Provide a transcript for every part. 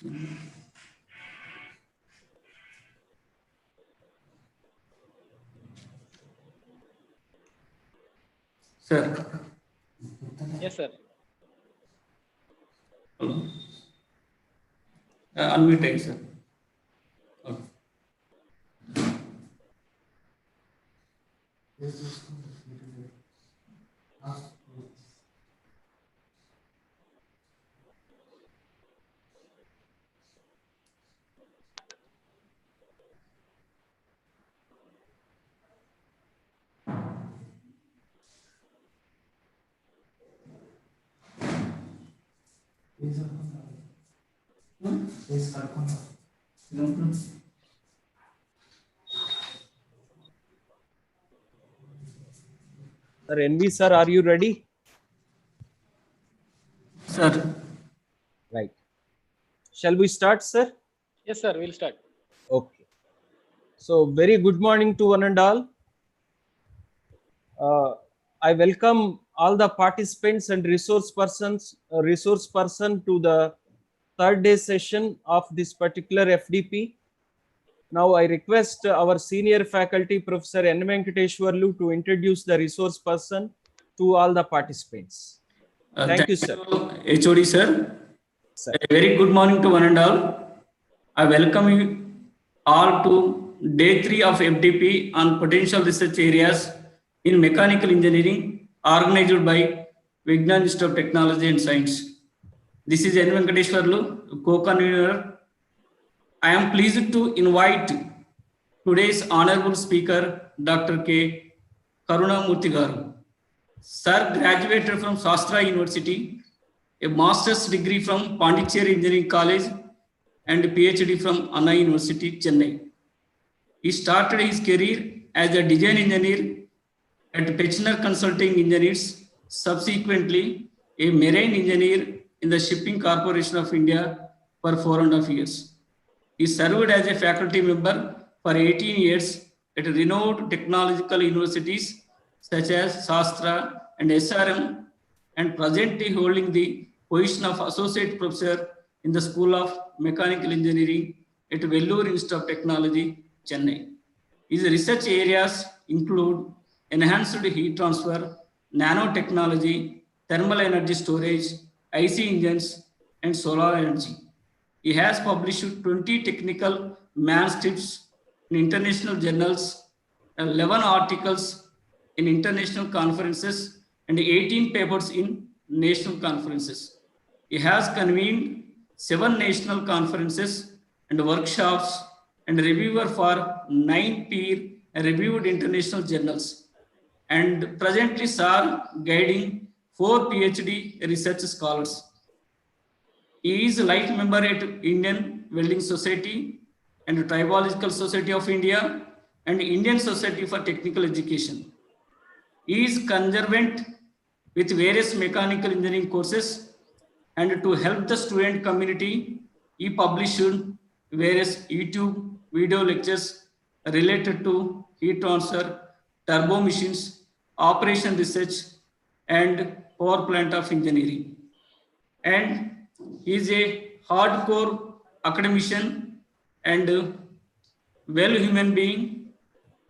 Sir. Yes, sir. Hello. Unmute, sir. Okay. Sir, NV sir, are you ready? Sir. Right. Shall we start, sir? Yes, sir. We'll start. Okay. So, very good morning to one and all. I welcome all the participants and resource person to the third day session of this particular FDP. Now, I request our senior faculty, Professor N. Venkateshwarlu, to introduce the resource person to all the participants. Thank you, sir. HOD, sir. Sir. A very good morning to one and all. I welcome you all to day 3 of FDP on potential research areas in mechanical engineering organized by Vignan Institute of Technology and Science. This is N. Venkateshwarlu, co-convener. I am pleased to invite today's honorable speaker, Dr. K. Karunamurthy Garu. Sir graduated from Shastra University, a master's degree from Pondicherry Engineering College, and a PhD from Anna University, Chennai. He started his career as a design engineer at Pechner Consulting Engineers, subsequently a marine engineer in the Shipping Corporation of India for 4.5 years. He served as a faculty member for 18 years at renowned technological universities such as Shastra and SRM, and presently holding the position of Associate Professor in the School of Mechanical Engineering at Vellore Institute of Technology, Chennai. His research areas include enhanced heat transfer, nanotechnology, thermal energy storage, IC engines, and solar energy. He has published 20 technical manuscripts in international journals, 11 articles in international conferences, and 18 papers in national conferences. He has convened 7 national conferences and workshops and reviewer for 9 peer-reviewed international journals, and presently are guiding 4 PhD research scholars. He is a life member at Indian Welding Society and Tribological Society of India and Indian Society for Technical Education. He is conservant with various mechanical engineering courses, and to help the student community, he published various YouTube video lectures related to heat transfer, turbo machines, operation research, and power plant of engineering. And he is a hardcore academician and well human being.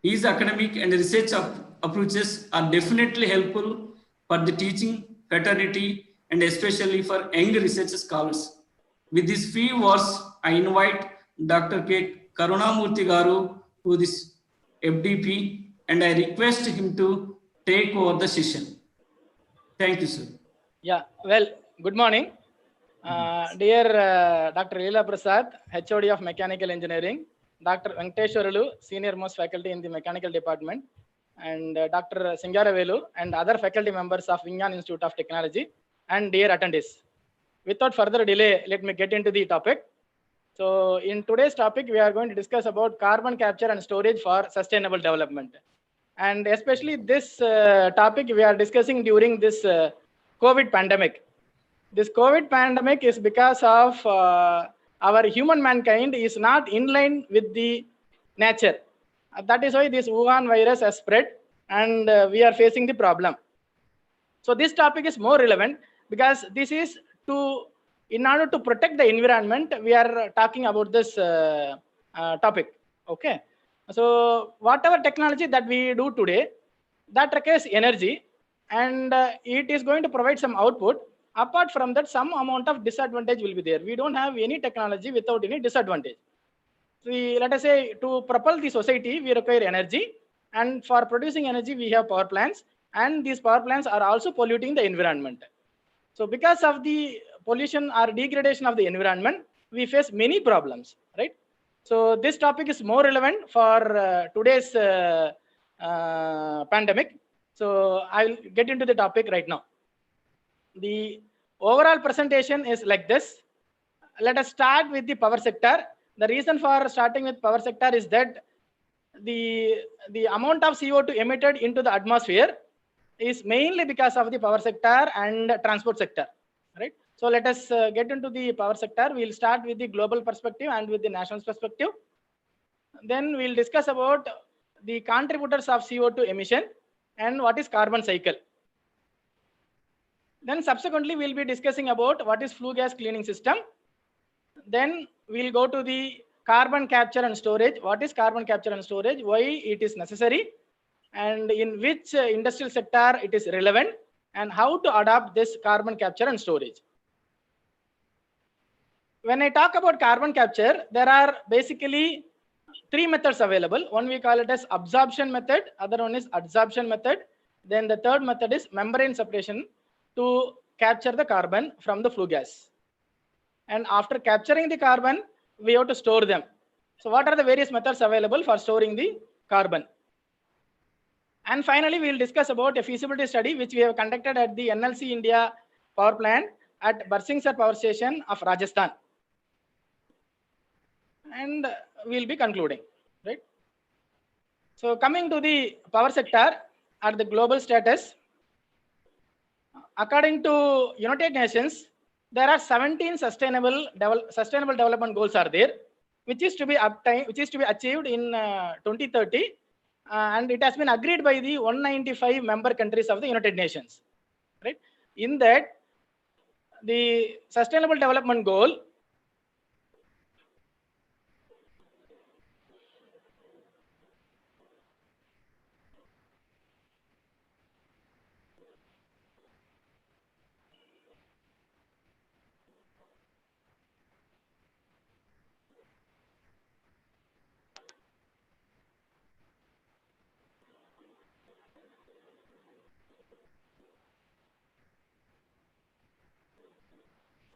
His academic and research approaches are definitely helpful for the teaching fraternity and especially for young research scholars. With these few words, I invite Dr. K. Karunamurthy Garu to this FDP, and I request him to take over the session. Thank you, sir. Yeah, well, good morning. Dear Dr. Leela Prasad, HOD of Mechanical Engineering, Dr. Venkateshwarlu, Senior Most Faculty in the Mechanical Department, and Dr. Singaravelu and other faculty members of Vignan Institute of Technology, and dear attendees. Without further delay, let me get into the topic. So in today's topic, we are going to discuss about carbon capture and storage for sustainable development. And especially this topic we are discussing during this COVID pandemic. This COVID pandemic is because of our human mankind is not in line with the nature. That is why this Wuhan virus has spread, and we are facing the problem. So this topic is more relevant because this is to in order to protect the environment, we are talking about this topic. Okay. So whatever technology that we do today, that requires energy, and it is going to provide some output. Apart from that, some amount of disadvantage will be there. We don't have any technology without any disadvantage. Let us say, to propel the society, we require energy, and for producing energy, we have power plants, and these power plants are also polluting the environment. So because of the pollution or degradation of the environment, we face many problems, right? So this topic is more relevant for today's pandemic. So I'll get into the topic right now. The overall presentation is like this. Let us start with the power sector. The reason for starting with power sector is that the amount of CO2 emitted into the atmosphere is mainly because of the power sector and transport sector, right? So let us get into the power sector. We'll start with the global perspective and with the national perspective. Then we'll discuss about the contributors of CO2 emission and what is carbon cycle. Then subsequently, we'll be discussing about what is flue gas cleaning system. Then we'll go to the carbon capture and storage. What is carbon capture and storage? Why it is necessary? And in which industrial sector it is relevant? And how to adopt this carbon capture and storage. When I talk about carbon capture, there are basically 3 methods available. One we call it as absorption method, other one is adsorption method. Then the third method is membrane separation to capture the carbon from the flue gas. And after capturing the carbon, we have to store them. So what are the various methods available for storing the carbon? And finally, we will discuss about a feasibility study which we have conducted at the NLC India power plant at Barsingsar power station of Rajasthan. And we will be concluding, right? So coming to the power sector at the global status, according to United Nations, there are 17 sustainable development goals are there, which is to be achieved in 2030, and it has been agreed by the 195 member countries of the United Nations, right? In that, the sustainable development goal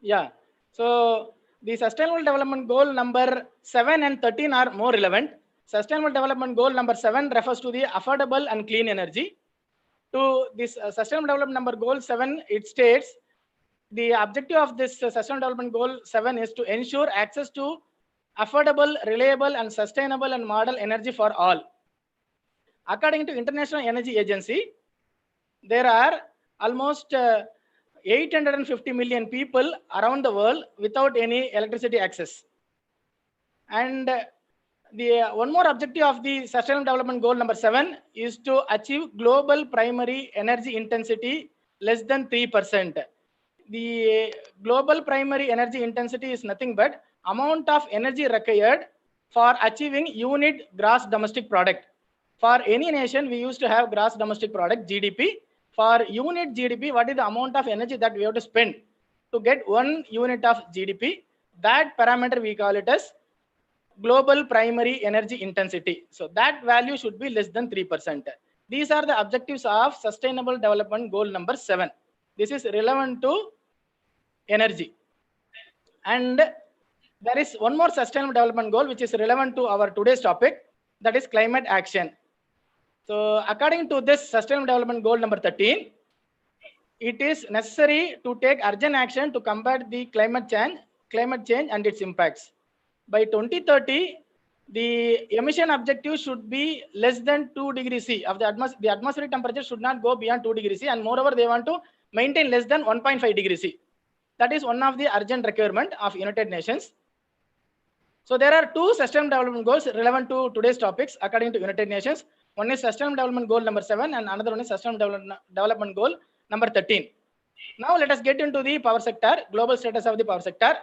Yeah. So the sustainable development goal number 7 and 13 are more relevant. Sustainable development goal number 7 refers to the affordable and clean energy. To this sustainable development number goal 7, it states the objective of this sustainable development goal 7 is to ensure access to affordable, reliable, and sustainable and modern energy for all. According to International Energy Agency, there are almost 850 million people around the world without any electricity access. And the one more objective of the Sustainable Development Goal number 7 is to achieve global primary energy intensity less than 3%. The global primary energy intensity is nothing but amount of energy required for achieving unit gross domestic product. For any nation, we used to have gross domestic product, GDP. For unit GDP, what is the amount of energy that we have to spend to get 1 unit of GDP? That parameter we call it as global primary energy intensity. So that value should be less than 3%. These are the objectives of Sustainable Development Goal number 7. This is relevant to energy. And there is one more Sustainable Development Goal which is relevant to our today's topic, that is climate action. So according to this Sustainable Development Goal number 13, it is necessary to take urgent action to combat the climate change and its impacts. By 2030, the emission objective should be less than 2 degrees C. Of the atmospheric temperature should not go beyond 2 degrees C, and moreover, they want to maintain less than 1.5 degrees C. That is one of the urgent requirement of United Nations. So there are 2 Sustainable Development Goals relevant to today's topics according to United Nations. One is Sustainable Development Goal number 7 and another one is Sustainable Development Goal number 13. Now let us get into the power sector, global status of the power sector.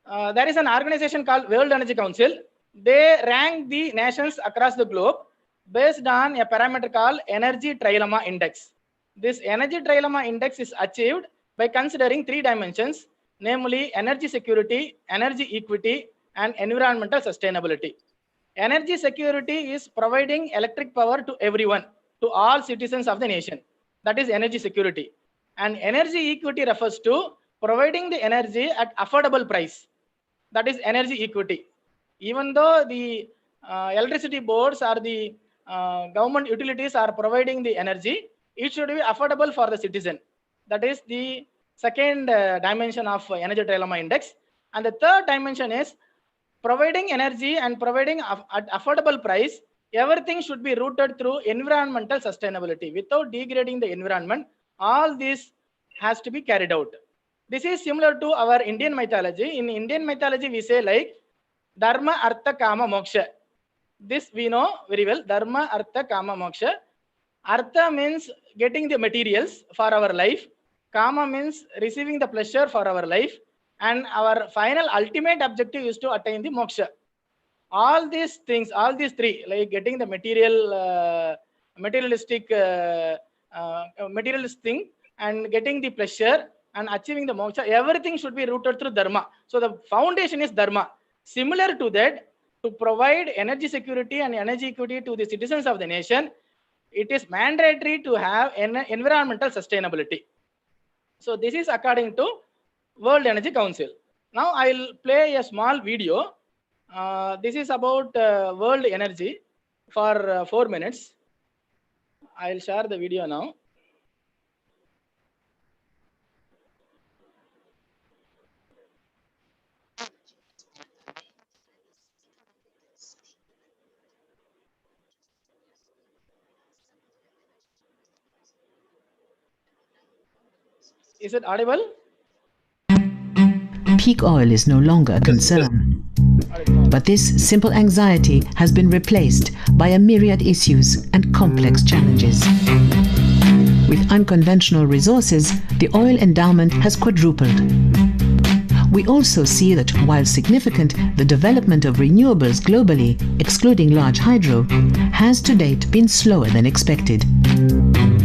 There is an organization called World Energy Council. They rank the nations across the globe based on a parameter called Energy Trilemma Index. This Energy Trilemma Index is achieved by considering three dimensions, namely energy security, energy equity, and environmental sustainability. Energy security is providing electric power to everyone, to all citizens of the nation. That is energy security. And energy equity refers to providing the energy at affordable price. That is energy equity. Even though the electricity boards or the government utilities are providing the energy, it should be affordable for the citizen. That is the second dimension of Energy Trilemma Index. And the third dimension is providing energy and providing at affordable price. Everything should be rooted through environmental sustainability. Without degrading the environment, all this has to be carried out. This is similar to our Indian mythology. In Indian mythology, we say like Dharma, Artha, Kama, Moksha. This we know very well. Dharma, Artha, Kama, Moksha. Artha means getting the materials for our life. Kama means receiving the pleasure for our life. And our final ultimate objective is to attain the moksha. All these things, all these three, like getting the materialistic thing and getting the pleasure and achieving the moksha, everything should be rooted through dharma. So the foundation is dharma. Similar to that, to provide energy security and energy equity to the citizens of the nation, it is mandatory to have environmental sustainability. So this is according to World Energy Council. Now I'll play a small video. This is about world energy for 4 minutes. I'll share the video now. Is it audible? Peak oil is no longer a concern. But this simple anxiety has been replaced by a myriad issues and complex challenges. With unconventional resources, the oil endowment has quadrupled. We also see that while significant, the development of renewables globally, excluding large hydro, has to date been slower than expected.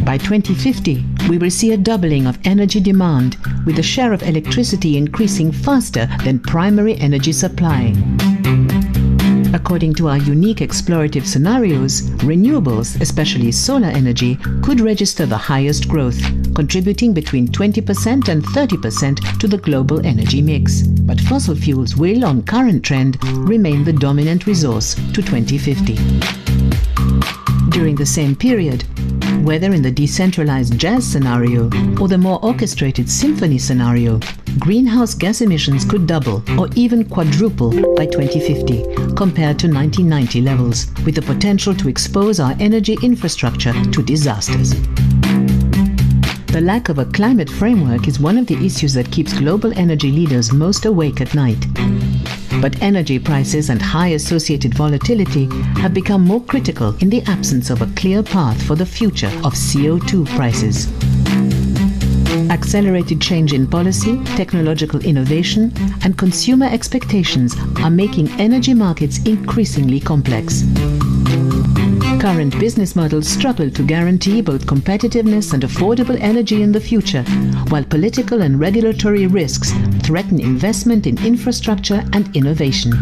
By 2050, we will see a doubling of energy demand, with the share of electricity increasing faster than primary energy supply. According to our unique explorative scenarios, renewables, especially solar energy, could register the highest growth, contributing between 20% and 30% to the global energy mix. But fossil fuels will, on current trend, remain the dominant resource to 2050. During the same period, whether in the decentralized jazz scenario or the more orchestrated symphony scenario, greenhouse gas emissions could double or even quadruple by 2050 compared to 1990 levels, with the potential to expose our energy infrastructure to disasters. The lack of a climate framework is one of the issues that keeps global energy leaders most awake at night. But energy prices and high associated volatility have become more critical in the absence of a clear path for the future of CO2 prices. Accelerated change in policy, technological innovation, and consumer expectations are making energy markets increasingly complex. Current business models struggle to guarantee both competitiveness and affordable energy in the future, while political and regulatory risks threaten investment in infrastructure and innovation.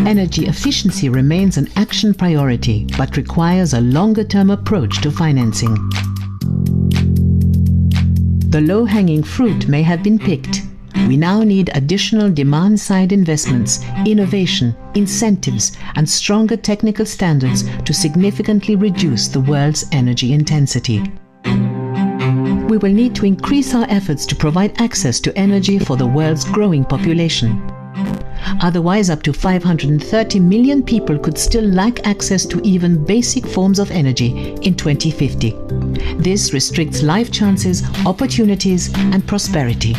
Energy efficiency remains an action priority, but requires a longer-term approach to financing. The low-hanging fruit may have been picked. We now need additional demand-side investments, innovation, incentives, and stronger technical standards to significantly reduce the world's energy intensity. We will need to increase our efforts to provide access to energy for the world's growing population. Otherwise, up to 530 million people could still lack access to even basic forms of energy in 2050. This restricts life chances, opportunities, and prosperity.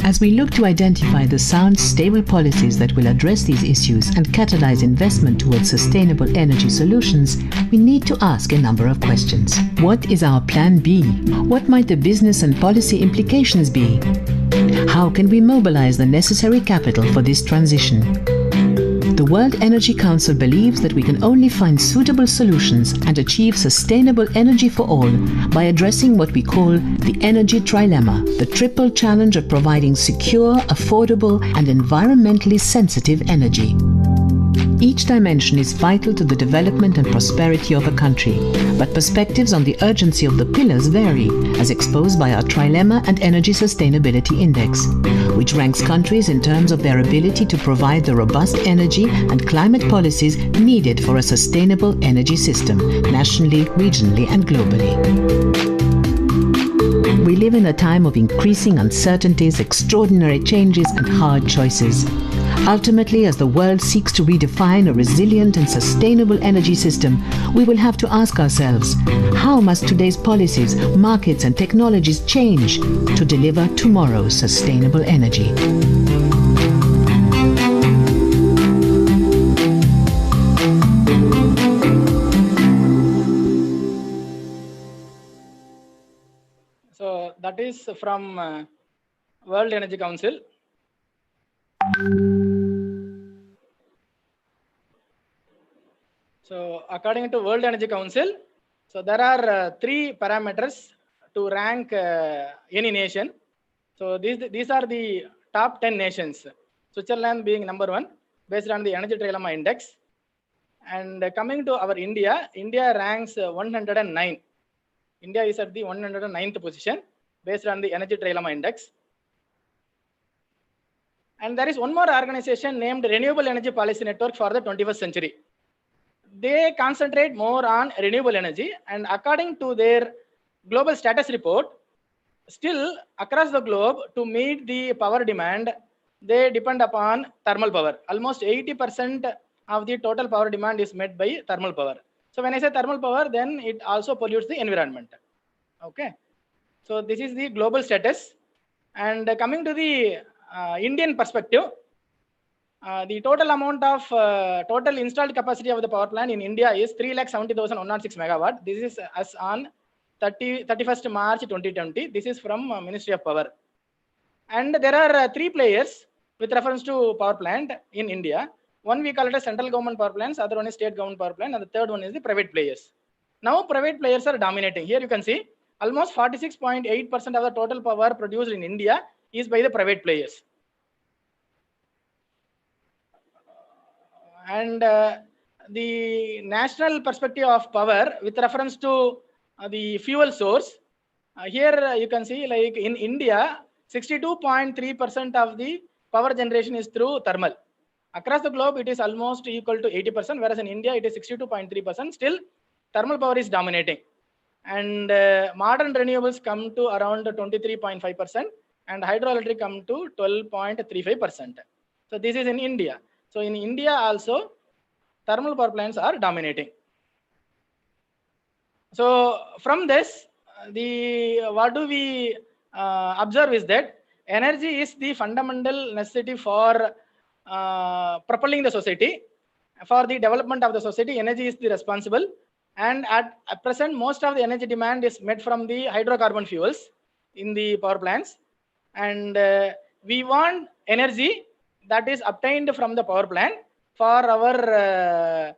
As we look to identify the sound, stable policies that will address these issues and catalyze investment towards sustainable energy solutions, we need to ask a number of questions. What is our plan B? What might the business and policy implications be? How can we mobilize the necessary capital for this transition? The World Energy Council believes that we can only find suitable solutions and achieve sustainable energy for all by addressing what we call the energy trilemma, the triple challenge of providing secure, affordable, and environmentally sensitive energy. Each dimension is vital to the development and prosperity of a country, but perspectives on the urgency of the pillars vary, as exposed by our Trilemma and Energy Sustainability Index, which ranks countries in terms of their ability to provide the robust energy and climate policies needed for a sustainable energy system, nationally, regionally, and globally. We live in a time of increasing uncertainties, extraordinary changes, and hard choices. Ultimately, as the world seeks to redefine a resilient and sustainable energy system, we will have to ask ourselves, how must today's policies, markets, and technologies change to deliver tomorrow's sustainable energy? So that is from World Energy Council. So according to World Energy Council, so there are three parameters to rank any nation. So these are the top 10 nations. Switzerland being number 1 based on the Energy Trilemma Index. And coming to our India, India ranks 109. India is at the 109th position based on the Energy Trilemma Index. And there is one more organization named Renewable Energy Policy Network for the 21st century. They concentrate more on renewable energy, and according to their global status report, still across the globe, to meet the power demand, they depend upon thermal power. Almost 80% of the total power demand is met by thermal power. So when I say thermal power, then it also pollutes the environment. Okay. So this is the global status. And coming to the Indian perspective, the total amount of total installed capacity of the power plant in India is 3,70,106 megawatt. This is as on 31st March 2020. This is from Ministry of Power. And there are three players with reference to power plant in India. One we call it a central government power plants, other one is state government power plant, and the third one is the private players. Now private players are dominating. Here you can see almost 46.8% of the total power produced in India is by the private players. And the national perspective of power with reference to the fuel source, here you can see, like in India, 62.3% of the power generation is through thermal. Across the globe, it is almost equal to 80%, whereas in India, it is 62.3%. Still, thermal power is dominating. And modern renewables come to around 23.5%, and hydroelectric come to 12.35%. So this is in India. So in India also, thermal power plants are dominating. So from this, what do we observe is that energy is the fundamental necessity for propelling the society. For the development of the society, energy is the responsible. And at present, most of the energy demand is met from the hydrocarbon fuels in the power plants. And we want energy that is obtained from the power plant for our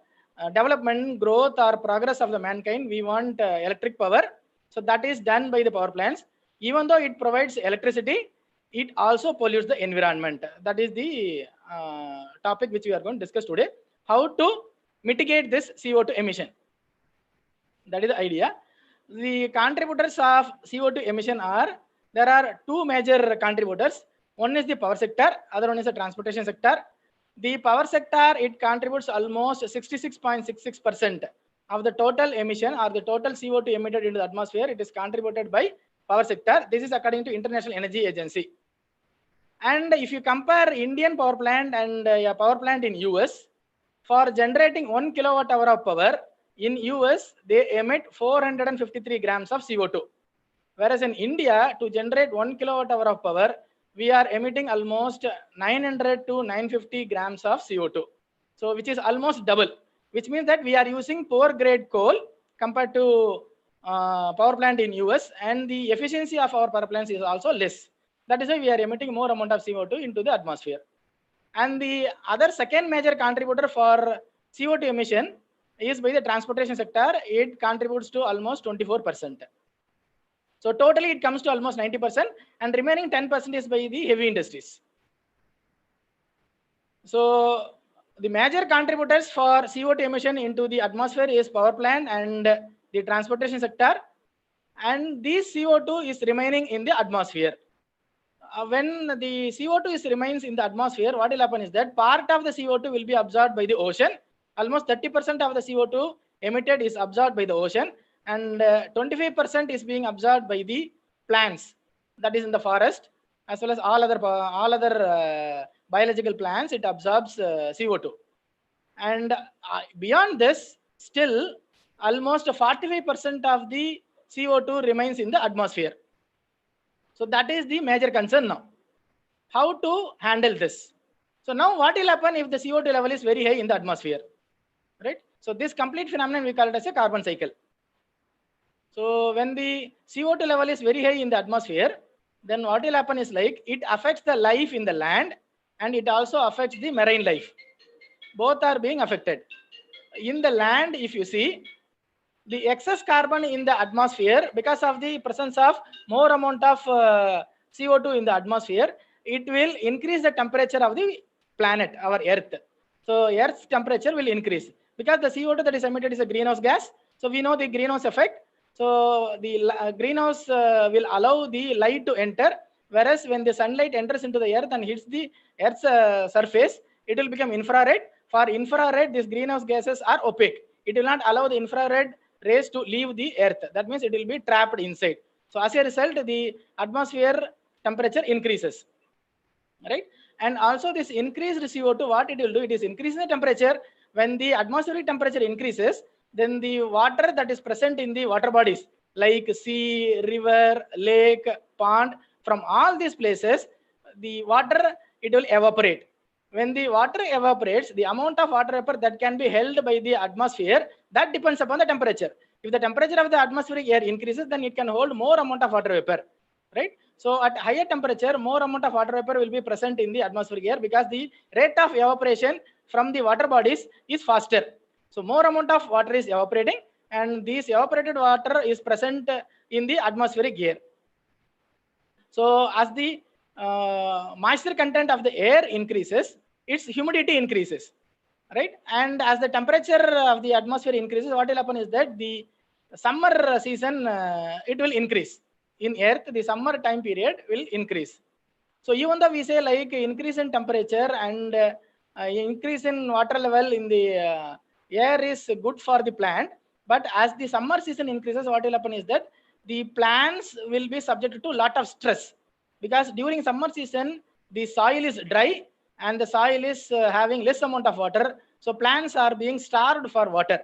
development, growth, or progress of the mankind. We want electric power. So that is done by the power plants. Even though it provides electricity, it also pollutes the environment. That is the topic which we are going to discuss today. How to mitigate this CO2 emission. That is the idea. The contributors of CO2 emission are, there are two major contributors. One is the power sector, other one is the transportation sector. The power sector, it contributes almost 66.66% of the total emission or the total CO2 emitted into the atmosphere. It is contributed by power sector. This is according to International Energy Agency. And if you compare Indian power plant and a power plant in US, for generating 1 kilowatt hour of power, in US, they emit 453 grams of CO2. Whereas in India, to generate 1 kilowatt hour of power, we are emitting almost 900 to 950 grams of CO2. So which is almost double, which means that we are using poor grade coal compared to power plant in US, and the efficiency of our power plants is also less. That is why we are emitting more amount of CO2 into the atmosphere. And the other second major contributor for CO2 emission is by the transportation sector. It contributes to almost 24%. So totally it comes to almost 90%, and remaining 10% is by the heavy industries. So the major contributors for CO2 emission into the atmosphere is power plant and the transportation sector, and this CO2 is remaining in the atmosphere. When the CO2 remains in the atmosphere, what will happen is that part of the CO2 will be absorbed by the ocean. Almost 30% of the CO2 emitted is absorbed by the ocean, and 25% is being absorbed by the plants, that is in the forest, as well as all other biological plants. It absorbs CO2. And beyond this, still almost 45% of the CO2 remains in the atmosphere. So that is the major concern now. How to handle this? So now what will happen if the CO2 level is very high in the atmosphere, right? So this complete phenomenon we call it as a carbon cycle. So when the CO2 level is very high in the atmosphere, then what will happen is like it affects the life in the land, and it also affects the marine life. Both are being affected. In the land, if you see, the excess carbon in the atmosphere, because of the presence of more amount of CO2 in the atmosphere, it will increase the temperature of the planet, our Earth. So Earth's temperature will increase because the CO2 that is emitted is a greenhouse gas. So we know the greenhouse effect. So the greenhouse will allow the light to enter, whereas when the sunlight enters into the Earth and hits the Earth's surface, it will become infrared. For infrared, these greenhouse gases are opaque. It will not allow the infrared rays to leave the Earth. That means it will be trapped inside. So as a result, the atmosphere temperature increases, right? And also this increased CO2, what it will do, it is increasing the temperature. When the atmospheric temperature increases, then the water that is present in the water bodies like sea, river, lake, pond, from all these places, the water, it will evaporate. When the water evaporates, the amount of water vapor that can be held by the atmosphere, that depends upon the temperature. If the temperature of the atmospheric air increases, then it can hold more amount of water vapor, right? So at higher temperature, more amount of water vapor will be present in the atmospheric air because the rate of evaporation from the water bodies is faster. So more amount of water is evaporating, and this evaporated water is present in the atmospheric air. So as the moisture content of the air increases, its humidity increases, right? And as the temperature of the atmosphere increases, what will happen is that the summer season, it will increase. In Earth, the summer time period will increase. So even though we say like increase in temperature and increase in water level in the air is good for the plant, but as the summer season increases, what will happen is that the plants will be subject to a lot of stress, because during summer season, the soil is dry and the soil is having less amount of water. So plants are being starved for water.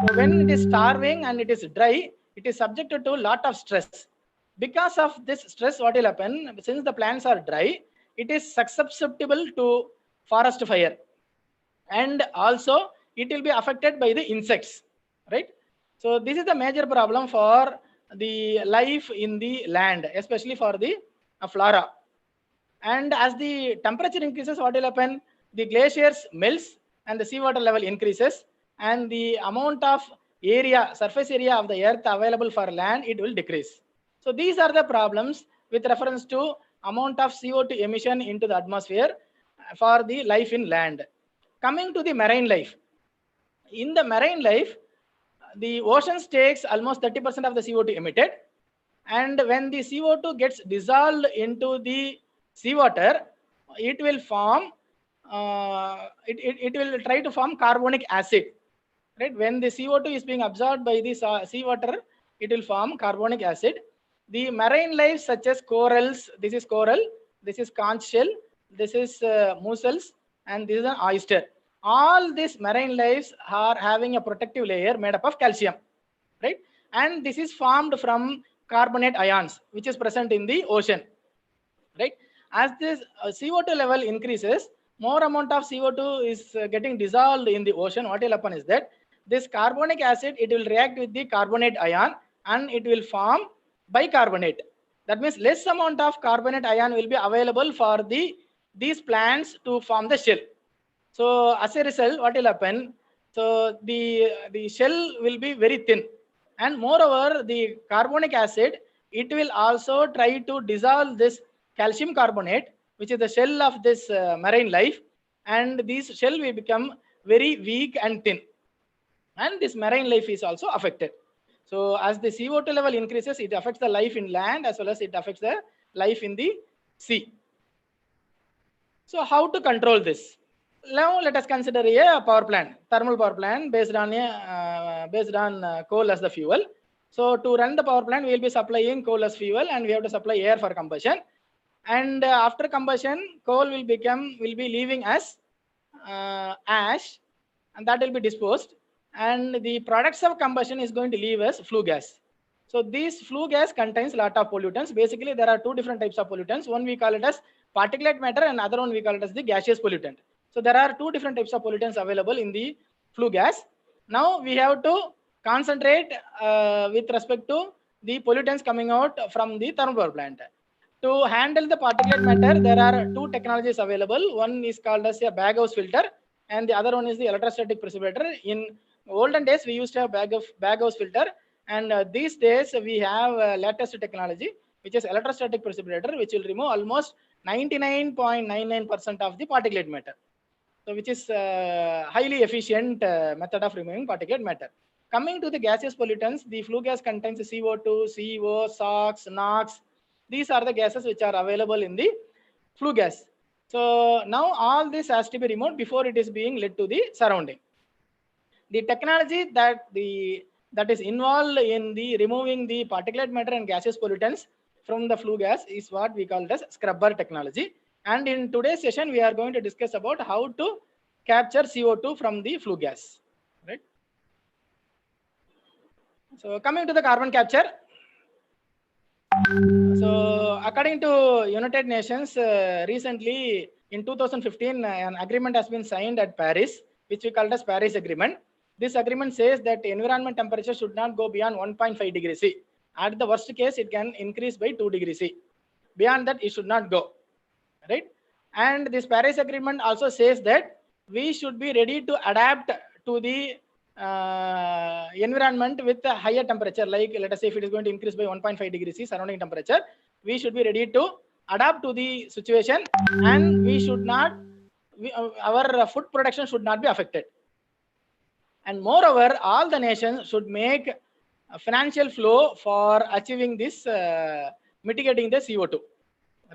So when it is starving and it is dry, it is subjected to a lot of stress. Because of this stress, what will happen, since the plants are dry, it is susceptible to forest fire. And also it will be affected by the insects, right? So this is the major problem for the life in the land, especially for the flora. And as the temperature increases, what will happen? The glaciers melts and the seawater level increases, and the amount of area, surface area of the earth available for land, it will decrease. So these are the problems with reference to amount of CO2 emission into the atmosphere for the life in land. Coming to the marine life. In the marine life, the oceans takes almost 30% of the CO2 emitted. And when the CO2 gets dissolved into the seawater, it will form, it will try to form carbonic acid, right? When the CO2 is being absorbed by the seawater, it will form carbonic acid. The marine life such as corals, this is coral, this is conch shell, this is mussels, and this is an oyster. All these marine lives are having a protective layer made up of calcium, right? And this is formed from carbonate ions, which is present in the ocean, right? as this CO2 level increases, more amount of CO2 is getting dissolved in the ocean. What will happen is that this carbonic acid, it will react with the carbonate ion and it will form bicarbonate. That means less amount of carbonate ion will be available for these plants to form the shell. So as a result, what will happen? So the shell will be very thin, and moreover, the carbonic acid, it will also try to dissolve this calcium carbonate, which is the shell of this marine life, and this shell will become very weak and thin, and this marine life is also affected. So as the CO2 level increases, it affects the life in land as well as it affects the life in the sea. So how to control this? Now let us consider a power plant, thermal power plant based on coal as the fuel. So to run the power plant, we will be supplying coal as fuel, and we have to supply air for combustion. And after combustion, coal will be leaving as ash, and that will be disposed. And the products of combustion is going to leave as flue gas. So this flue gas contains a lot of pollutants. Basically, there are two different types of pollutants. One we call it as particulate matter, and other one we call it as the gaseous pollutant. So there are two different types of pollutants available in the flue gas. Now we have to concentrate with respect to the pollutants coming out from the thermal power plant. To handle the particulate matter, there are two technologies available. One is called as a baghouse filter, and the other one is the electrostatic precipitator. In olden days, we used to have baghouse filter, and these days we have latest technology, which is electrostatic precipitator, which will remove almost 99.99% of the particulate matter. So which is highly efficient method of removing particulate matter. Coming to the gaseous pollutants, the flue gas contains CO2, CO, SOx, NOx. These are the gases which are available in the flue gas. So now all this has to be removed before it is being led to the surrounding. The technology that is involved in the removing the particulate matter and gaseous pollutants from the flue gas is what we call it as scrubber technology. And in today's session, we are going to discuss about how to capture CO2 from the flue gas. Right. So coming to the carbon capture. So according to United Nations, recently in 2015, an agreement has been signed at Paris, which we call as Paris Agreement. This agreement says that environment temperature should not go beyond 1.5 degrees C. At the worst case, it can increase by 2 degrees C. Beyond that, it should not go. Right. And this Paris Agreement also says that we should be ready to adapt to the environment with a higher temperature. Like let us say if it is going to increase by 1.5 degrees C surrounding temperature, we should be ready to adapt to the situation, and we should not, our food production should not be affected. And moreover, all the nations should make a financial flow for achieving this, mitigating the CO2.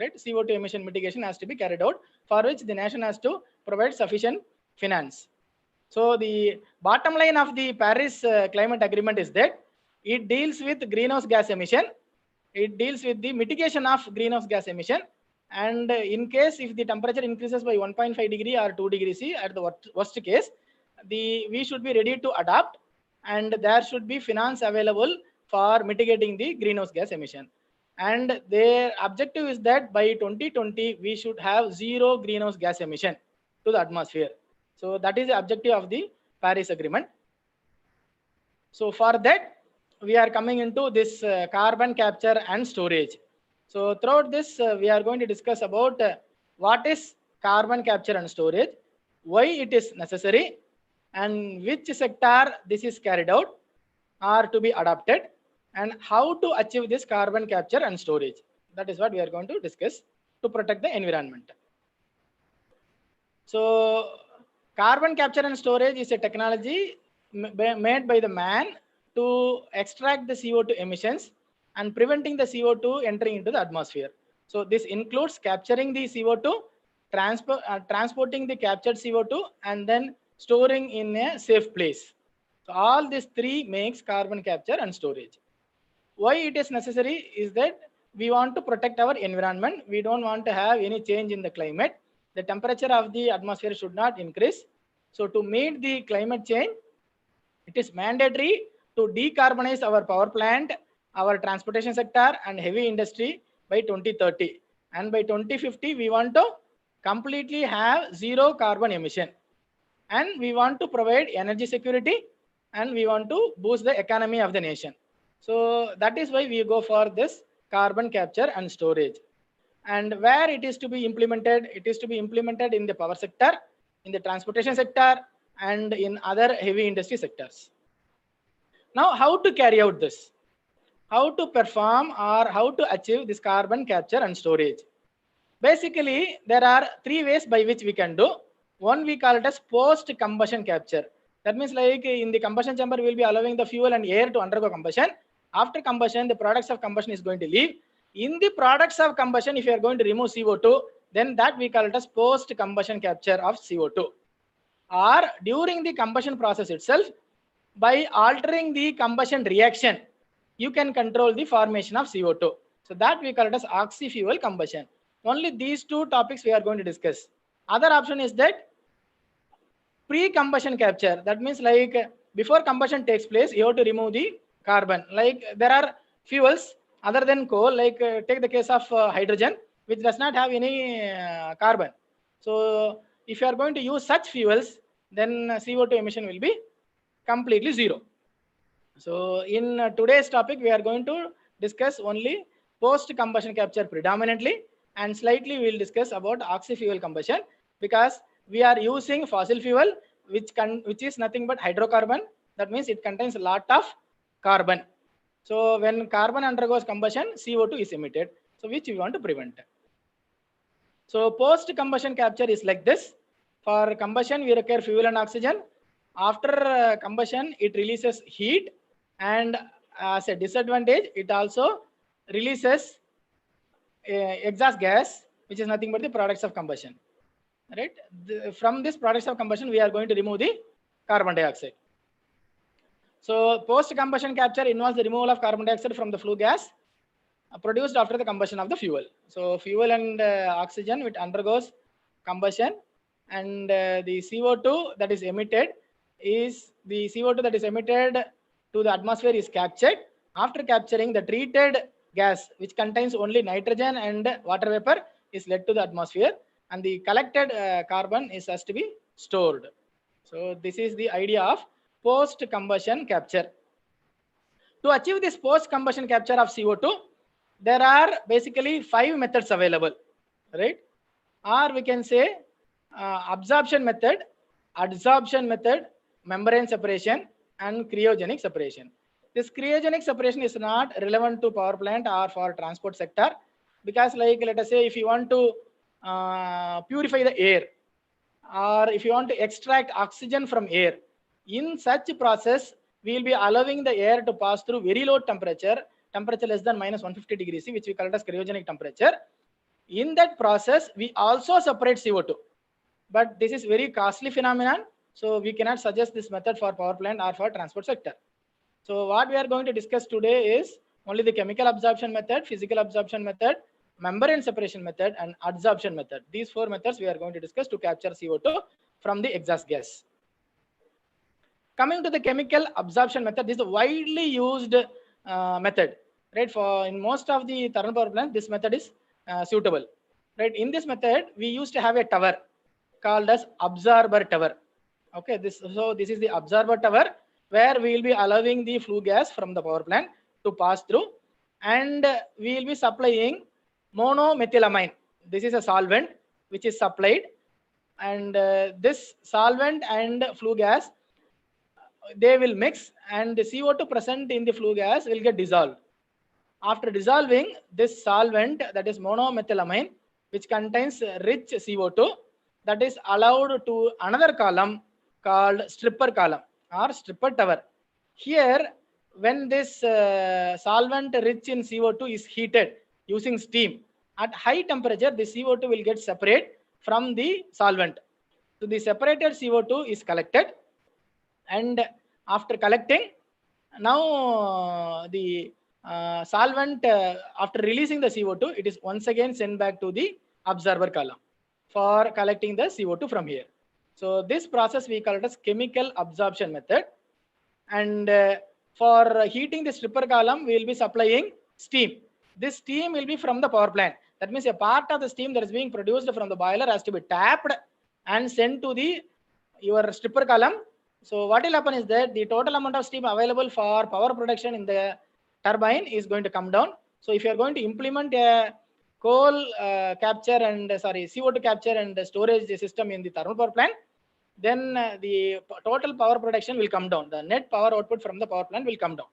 Right? CO2 emission mitigation has to be carried out, for which the nation has to provide sufficient finance. So the bottom line of the Paris Climate Agreement is that it deals with greenhouse gas emission, it deals with the mitigation of greenhouse gas emission, and in case if the temperature increases by 1.5 degree or 2 degrees C, at the worst case, we should be ready to adapt, and there should be finance available for mitigating the greenhouse gas emission. And their objective is that by 2020, we should have zero greenhouse gas emission to the atmosphere. So that is the objective of the Paris Agreement. So for that, we are coming into this carbon capture and storage. So throughout this, we are going to discuss about what is carbon capture and storage, why it is necessary, and which sector this is carried out or to be adopted, and how to achieve this carbon capture and storage. That is what we are going to discuss to protect the environment. So carbon capture and storage is a technology made by the man to extract the CO2 emissions and preventing the CO2 entering into the atmosphere. So this includes capturing the CO2, transporting the captured CO2, and then storing in a safe place. So all these three makes carbon capture and storage. Why it is necessary is that we want to protect our environment. We don't want to have any change in the climate. The temperature of the atmosphere should not increase. So to meet the climate change, it is mandatory to decarbonize our power plant, our transportation sector, and heavy industry by 2030. and by 2050 we want to completely have zero carbon emission, and we want to provide energy security, and we want to boost the economy of the nation. So that is why we go for this carbon capture and storage. And where it is to be implemented, it is to be implemented in the power sector, in the transportation sector, and in other heavy industry sectors. Now, how to carry out this? How to perform or how to achieve this carbon capture and storage? Basically, there are three ways by which we can do. One, we call it as post combustion capture. That means like in the combustion chamber, we will be allowing the fuel and air to undergo combustion. After combustion, the products of combustion is going to leave. In the products of combustion, if you are going to remove CO2, then that we call it as post combustion capture of CO2. Or during the combustion process itself, by altering the combustion reaction, you can control the formation of CO2. So that we call it as oxy-fuel combustion. Only these two topics we are going to discuss. Other option is that pre-combustion capture. That means like before combustion takes place, you have to remove the carbon. Like there are fuels other than coal, like take the case of hydrogen, which does not have any carbon. So if you are going to use such fuels, then CO2 emission will be completely zero. So in today's topic, we are going to discuss only post-combustion capture predominantly, and slightly we will discuss about oxy-fuel combustion, because we are using fossil fuel, which is nothing but hydrocarbon. That means it contains a lot of carbon. So when carbon undergoes combustion, CO2 is emitted, so which we want to prevent. So post-combustion capture is like this. For combustion, we require fuel and oxygen. After combustion, it releases heat, and as a disadvantage, it also releases exhaust gas, which is nothing but the products of combustion. Right? From this products of combustion, we are going to remove the carbon dioxide. So post-combustion capture involves the removal of carbon dioxide from the flue gas produced after the combustion of the fuel. So fuel and oxygen, which undergoes combustion, and the CO2 that is emitted is the CO2 that is emitted to the atmosphere is captured. After capturing, the treated gas, which contains only nitrogen and water vapor, is led to the atmosphere, and the collected carbon is has to be stored. So this is the idea of post-combustion capture. To achieve this post-combustion capture of CO2, there are basically 5 methods available, right? Or we can say absorption method, adsorption method, membrane separation, and cryogenic separation. This cryogenic separation is not relevant to power plant or for transport sector, because like let us say if you want to purify the air, or if you want to extract oxygen from air, in such process, we will be allowing the air to pass through very low temperature less than -150 degrees C, which we call it as cryogenic temperature. In that process, we also separate CO2. But this is very costly phenomenon, so we cannot suggest this method for power plant or for transport sector. So what we are going to discuss today is only the chemical absorption method, physical absorption method, membrane separation method, and adsorption method. These 4 methods we are going to discuss to capture CO2 from the exhaust gas. Coming to the chemical absorption method, this is a widely used method, right? For in most of the thermal power plants, this method is suitable, right? In this method, we used to have a tower called as absorber tower. Okay, so this is the absorber tower where we will be allowing the flue gas from the power plant to pass through, and we will be supplying monomethylamine. This is a solvent which is supplied, and this solvent and flue gas, they will mix, and the CO2 present in the flue gas will get dissolved. After dissolving, this solvent, that is monomethylamine, which contains rich CO2, that is allowed to another column called stripper column or stripper tower. Here, when this solvent rich in CO2 is heated using steam, at high temperature, the CO2 will get separate from the solvent. So the separated CO2 is collected, and after collecting, now the solvent, after releasing the CO2, it is once again sent back to the absorber column for collecting the CO2 from here. So this process we call it as chemical absorption method. And for heating the stripper column, we will be supplying steam. This steam will be from the power plant. That means a part of the steam that is being produced from the boiler has to be tapped and sent to your stripper column. So what will happen is that the total amount of steam available for power production in the turbine is going to come down. So if you are going to implement a coal capture and CO2 capture and storage system in the thermal power plant, then the total power production will come down. The net power output from the power plant will come down.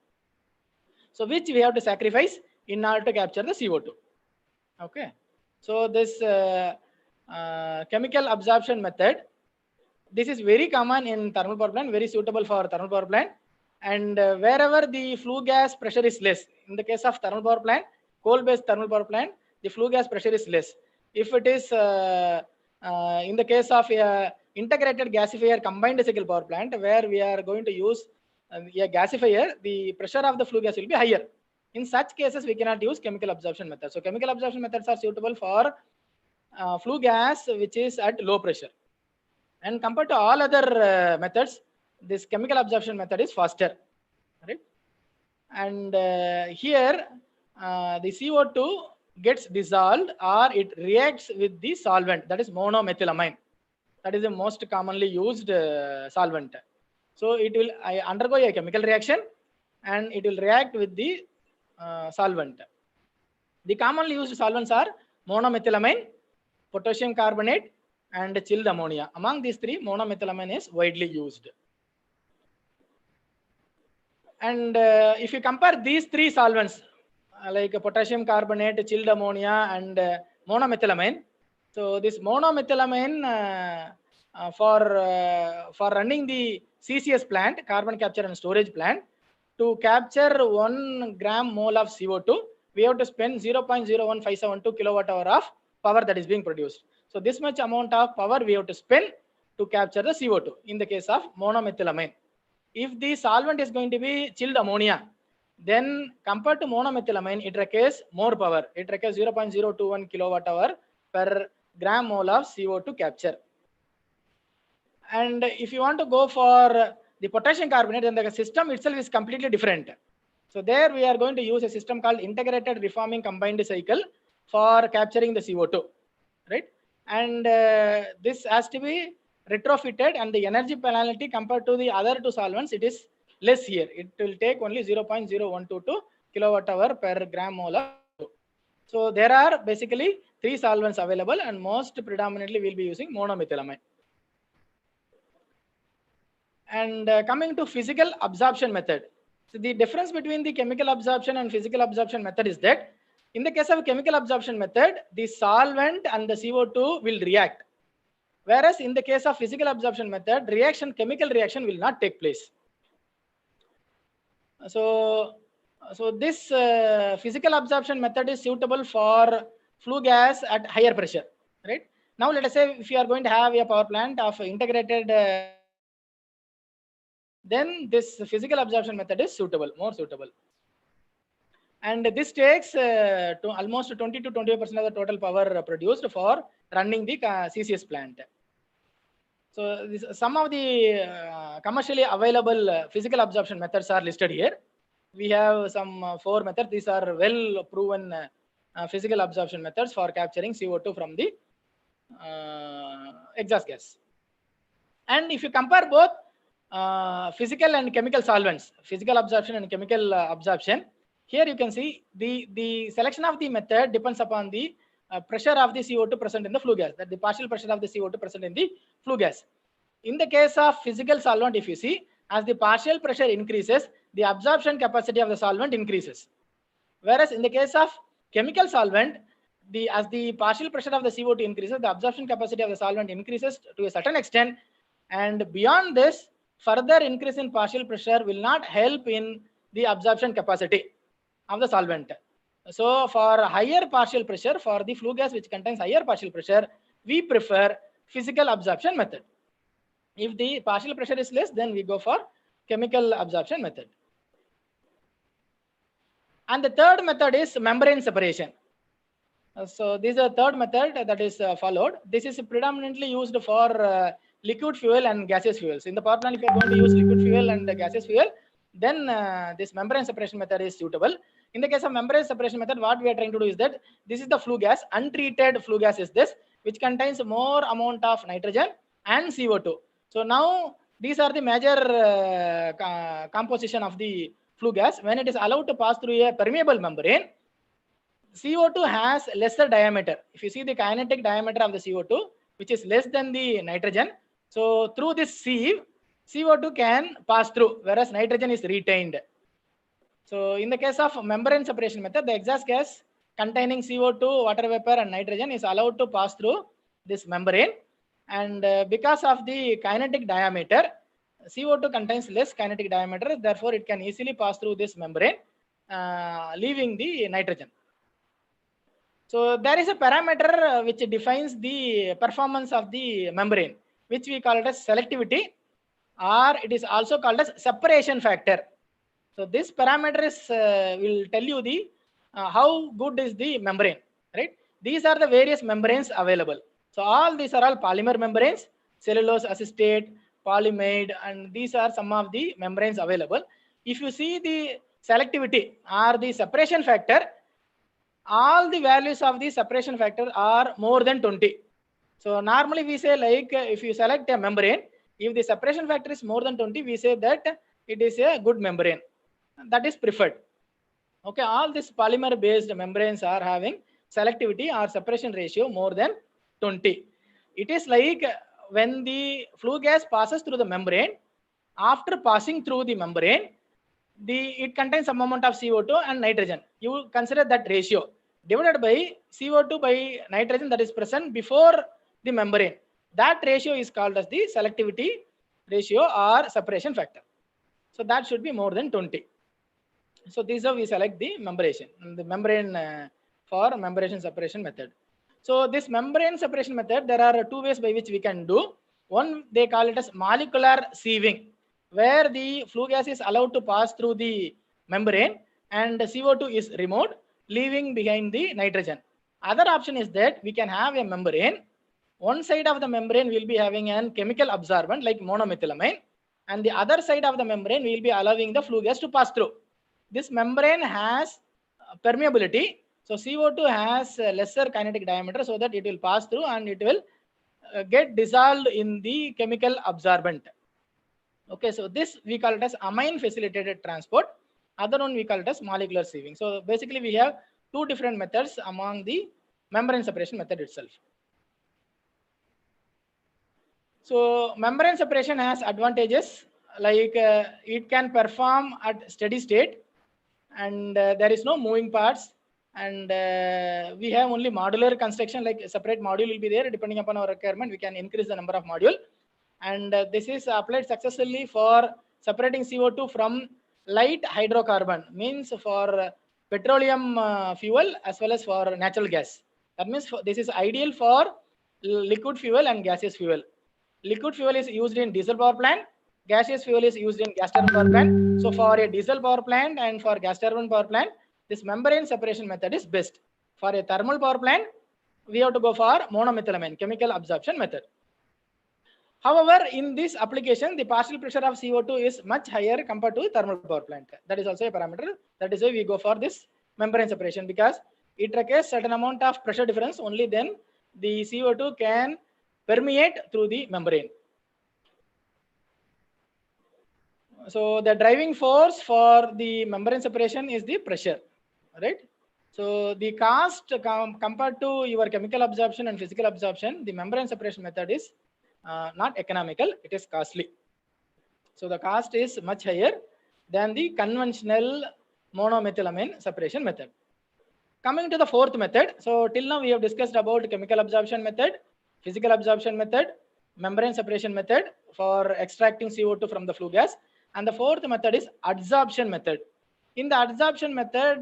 So which we have to sacrifice in order to capture the CO2. Okay. So this chemical absorption method, this is very common in thermal power plant, very suitable for thermal power plant. And wherever the flue gas pressure is less, in the case of thermal power plant, coal-based thermal power plant, the flue gas pressure is less. If it is in the case of integrated gasifier combined cycle power plant, where we are going to use a gasifier, the pressure of the flue gas will be higher. In such cases, we cannot use chemical absorption method. So chemical absorption methods are suitable for flue gas which is at low pressure. And compared to all other methods, this chemical absorption method is faster, right? And here the CO2 gets dissolved or it reacts with the solvent, that is monomethylamine. That is the most commonly used solvent. So it will undergo a chemical reaction and it will react with the solvent. The commonly used solvents are monomethylamine, potassium carbonate, and chilled ammonia. Among these three, monomethylamine is widely used. And if you compare these three solvents, like potassium carbonate, chilled ammonia, and monomethylamine, so this monomethylamine for running the CCS plant, carbon capture and storage plant, to capture 1 gram mole of CO2, we have to spend 0.01572 kilowatt hour of power that is being produced. So this much amount of power we have to spend to capture the CO2 in the case of monomethylamine. If the solvent is going to be chilled ammonia, then compared to monomethylamine, it requires more power. It requires 0.021 kilowatt hour per gram mole of CO2 capture. And if you want to go for the potassium carbonate, then the system itself is completely different. So there we are going to use a system called integrated reforming combined cycle for capturing the CO2, right? And this has to be retrofitted, and the energy penalty compared to the other two solvents, it is less here. It will take only 0.0122 kilowatt hour per gram mole of CO2. So there are basically three solvents available, and most predominantly we'll be using monomethylamine. And coming to physical absorption method. So the difference between the chemical absorption and physical absorption method is that in the case of chemical absorption method, the solvent and the CO2 will react. Whereas in the case of physical absorption method, chemical reaction will not take place. So this physical absorption method is suitable for flue gas at higher pressure, right? Now let us say if you are going to have a power plant of integrated, then this physical absorption method is suitable, more suitable. And this takes to almost 20 to 25% of the total power produced for running the CCS plant. So some of the commercially available physical absorption methods are listed here. We have some 4 methods. These are well proven physical absorption methods for capturing CO2 from the exhaust gas. And if you compare both physical and chemical solvents, physical absorption and chemical absorption, here you can see the selection of the method depends upon the pressure of the CO2 present in the flue gas, that the partial pressure of the CO2 present in the flue gas. In the case of physical solvent, if you see, as the partial pressure increases, the absorption capacity of the solvent increases. Whereas in the case of chemical solvent, as the partial pressure of the CO2 increases, the absorption capacity of the solvent increases to a certain extent, and beyond this, further increase in partial pressure will not help in the absorption capacity of the solvent. So for higher partial pressure, for the flue gas which contains higher partial pressure, we prefer physical absorption method. If the partial pressure is less, then we go for chemical absorption method. And the third method is membrane separation. So this is the third method that is followed. This is predominantly used for liquid fuel and gaseous fuels. In the power plant, if you are going to use liquid fuel and gaseous fuel, then this membrane separation method is suitable. In the case of membrane separation method, what we are trying to do is that this is the flue gas, untreated flue gas is this, which contains more amount of nitrogen and CO2. So now these are the major composition of the flue gas. When it is allowed to pass through a permeable membrane, CO2 has lesser diameter. If you see the kinetic diameter of the CO2, which is less than the nitrogen, so through this sieve, CO2 can pass through, whereas nitrogen is retained. So in the case of membrane separation method, the exhaust gas containing CO2, water vapor and nitrogen is allowed to pass through this membrane. And because of the kinetic diameter, CO2 contains less kinetic diameter, therefore it can easily pass through this membrane, leaving the nitrogen. So there is a parameter which defines the performance of the membrane, which we call it as selectivity, or it is also called as separation factor. So this parameter is will tell you the how good is the membrane, right? These are the various membranes available. So all these are all polymer membranes, cellulose acetate, polyamide, and these are some of the membranes available. If you see the selectivity or the separation factor, all the values of the separation factor are more than 20. So normally we say, like, if you select a membrane, if the separation factor is more than 20, we say that it is a good membrane. That is preferred. Okay, all these polymer based membranes are having selectivity or separation ratio more than 20. It is like when the flue gas passes through the membrane, after passing through the membrane, it contains some amount of CO2 and nitrogen. You consider that ratio divided by CO2 by nitrogen that is present before the membrane. That ratio is called as the selectivity ratio or separation factor. So that should be more than 20. So these are we select the membrane for membrane separation method. So this membrane separation method, there are two ways by which we can do. One, they call it as molecular sieving, where the flue gas is allowed to pass through the membrane and CO2 is removed, leaving behind the nitrogen. Other option is that we can have a membrane. One side of the membrane will be having a chemical absorbent like monomethylamine, and the other side of the membrane will be allowing the flue gas to pass through. This membrane has permeability, so CO2 has lesser kinetic diameter, so that it will pass through and it will get dissolved in the chemical absorbent. Okay, so this we call it as amine facilitated transport. Other one we call it as molecular sieving. So basically we have two different methods among the membrane separation method itself. So membrane separation has advantages, like it can perform at steady state, and there is no moving parts, and we have only modular construction, like a separate module will be there. Depending upon our requirement, we can increase the number of module, and this is applied successfully for separating CO2 from light hydrocarbon, means for petroleum fuel as well as for natural gas. That means this is ideal for liquid fuel and gaseous fuel. Liquid fuel is used in diesel power plant, gaseous fuel is used in gas turbine power plant. So for a diesel power plant and for gas turbine power plant, this membrane separation method is best. For a thermal power plant, we have to go for monomethylamine, chemical absorption method. However, in this application, the partial pressure of CO2 is much higher compared to thermal power plant. That is also a parameter. That is why we go for this membrane separation, because it requires certain amount of pressure difference. Only then the CO2 can permeate through the membrane. So the driving force for the membrane separation is the pressure, right? So the cost compared to your chemical absorption and physical absorption, the membrane separation method is not economical, it is costly. So the cost is much higher than the conventional monomethylamine separation method. Coming to the fourth method, so till now we have discussed about chemical absorption method, physical absorption method, membrane separation method for extracting CO2 from the flue gas, and the fourth method is adsorption method. In the adsorption method,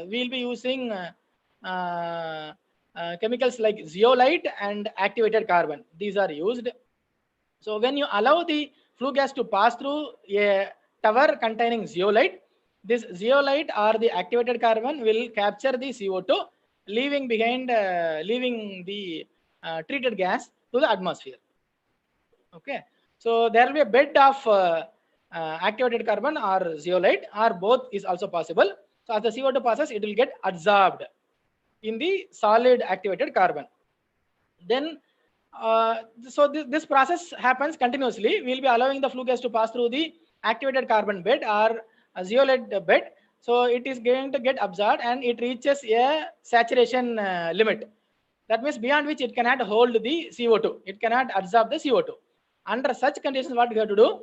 we will be using chemicals like zeolite and activated carbon. These are used. So when you allow the flue gas to pass through a tower containing zeolite, this zeolite or the activated carbon will capture the CO2, leaving behind, leaving the treated gas to the atmosphere. Okay, so there will be a bed of activated carbon or zeolite, or both is also possible. So So as the CO2 passes, it will get adsorbed in the solid activated carbon. Then, this process happens continuously. We'll be allowing the flue gas to pass through the activated carbon bed or a zeolite bed. So it is going to get absorbed and it reaches a saturation limit. That means beyond which it cannot hold the CO2. It cannot absorb the CO2. Under such conditions, what we have to do?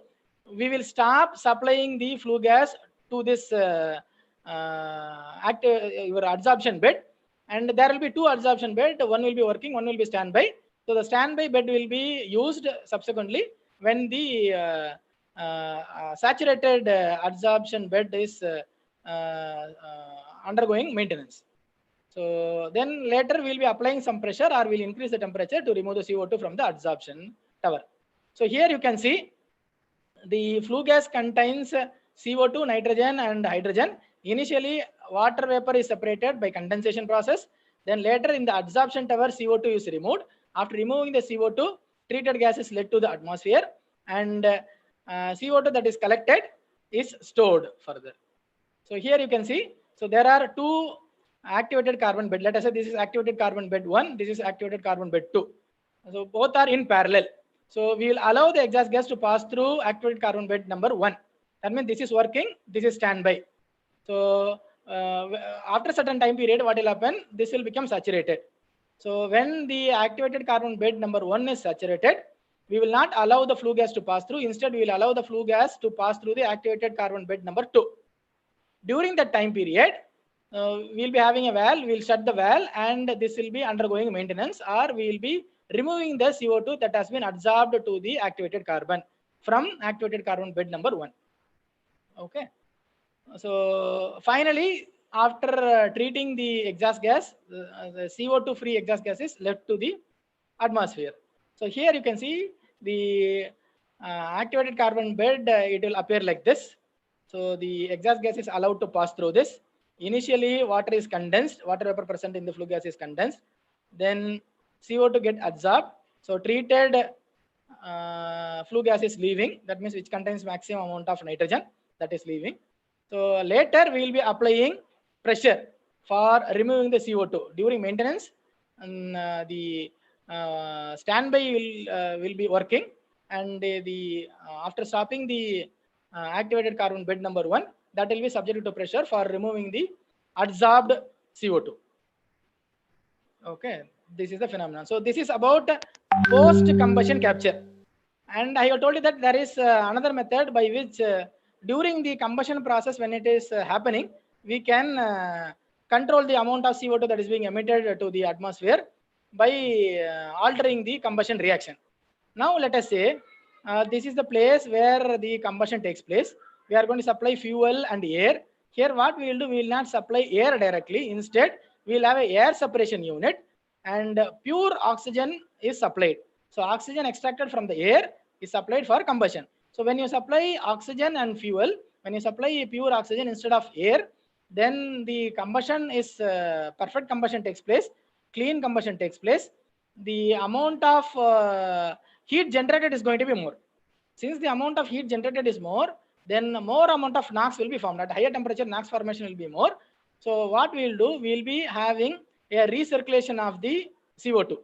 We will stop supplying the flue gas to this your adsorption bed, and there will be two adsorption bed. One will be working, one will be standby. So the standby bed will be used subsequently when the saturated adsorption bed is undergoing maintenance. So then later we will be applying some pressure or we'll increase the temperature to remove the CO2 from the adsorption tower. So here you can see the flue gas contains CO2, nitrogen and hydrogen. Initially water vapor is separated by condensation process. Then later in the adsorption tower CO2 is removed. After removing the CO2, treated gas is led to the atmosphere and CO2 that is collected is stored further. So here you can see, so there are two activated carbon bed. Let us say this is activated carbon bed 1, this is activated carbon bed 2. So both are in parallel. So we will allow the exhaust gas to pass through activated carbon bed number 1. That means this is working, this is standby. So after a certain time period, what will happen? This will become saturated. So when the activated carbon bed number 1 is saturated, we will not allow the flue gas to pass through. Instead, we will allow the flue gas to pass through the activated carbon bed number 2. During that time period, we will be having a valve, we will shut the valve and this will be undergoing maintenance, or we will be removing the CO2 that has been adsorbed to the activated carbon from activated carbon bed number 1. Okay. So finally, after treating the exhaust gas, the CO2 free exhaust gas is left to the atmosphere. So here you can see the activated carbon bed, it will appear like this. So the exhaust gas is allowed to pass through this. Initially water is condensed, water vapor present in the flue gas is condensed. Then CO2 get adsorbed. So treated flue gas is leaving. That means which contains maximum amount of nitrogen, that is leaving. So later we will be applying pressure for removing the CO2 during maintenance. And the standby will be working, and after stopping the activated carbon bed number 1, that will be subjected to pressure for removing the adsorbed CO2. Okay, this is the phenomenon. So this is about post combustion capture, and I have told you that there is another method by which during the combustion process, when it is happening, we can control the amount of CO2 that is being emitted to the atmosphere by altering the combustion reaction. Now let us say this is the place where the combustion takes place. We are going to supply fuel and air. Here what we will do, we will not supply air directly. Instead, we will have an air separation unit and pure oxygen is supplied. So oxygen extracted from the air is supplied for combustion. So when you supply oxygen and fuel, when you supply pure oxygen instead of air, then the combustion is perfect combustion takes place, clean combustion takes place. The amount of heat generated is going to be more. Since the amount of heat generated is more, then more amount of NOx will be formed. At higher temperature, NOx formation will be more. So what we will do, we will be having a recirculation of the CO2,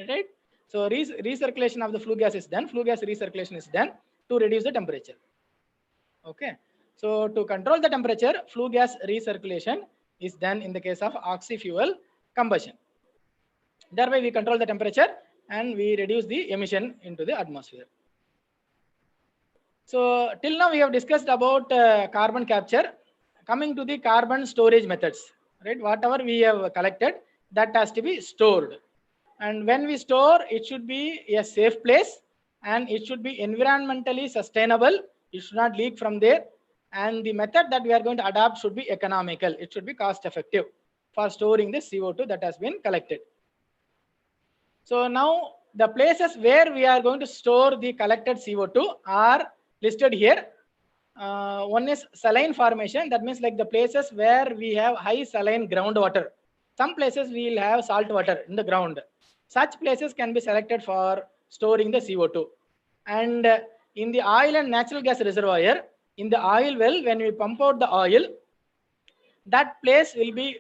right? So recirculation of the flue gas is done. Flue gas recirculation is done to reduce the temperature. Okay. So to control the temperature, flue gas recirculation is done in the case of oxy-fuel combustion. Thereby we control the temperature and we reduce the emission into the atmosphere. So till now we have discussed about carbon capture. Coming to the carbon storage methods, right? Whatever we have collected, that has to be stored. And when we store, it should be a safe place and it should be environmentally sustainable. It should not leak from there. And the method that we are going to adopt should be economical. It should be cost effective for storing the CO2 that has been collected. So now the places where we are going to store the collected CO2 are listed here. One is saline formation. That means like the places where we have high saline groundwater. Some places we will have salt water in the ground. Such places can be selected for storing the CO2. And in the oil and natural gas reservoir, in the oil well, when we pump out the oil, that place will be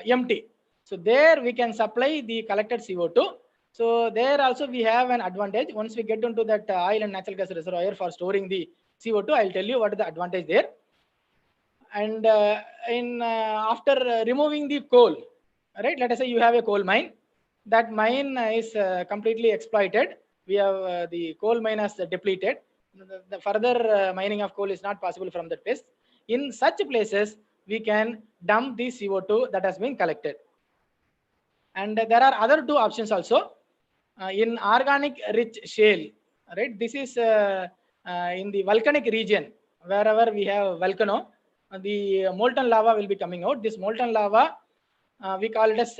empty. So there we can supply the collected CO2. So there also we have an advantage. Once we get into that oil and natural gas reservoir for storing the CO2, I'll tell you what is the advantage there. And after removing the coal, right? Let us say you have a coal mine. That mine is completely exploited. We have the coal mine has depleted. The further mining of coal is not possible from that place. In such places, we can dump the CO2 that has been collected. And there are other two options also. In organic rich shale, right? This is in the volcanic region, wherever we have volcano, the molten lava will be coming out. This molten lava, we call it as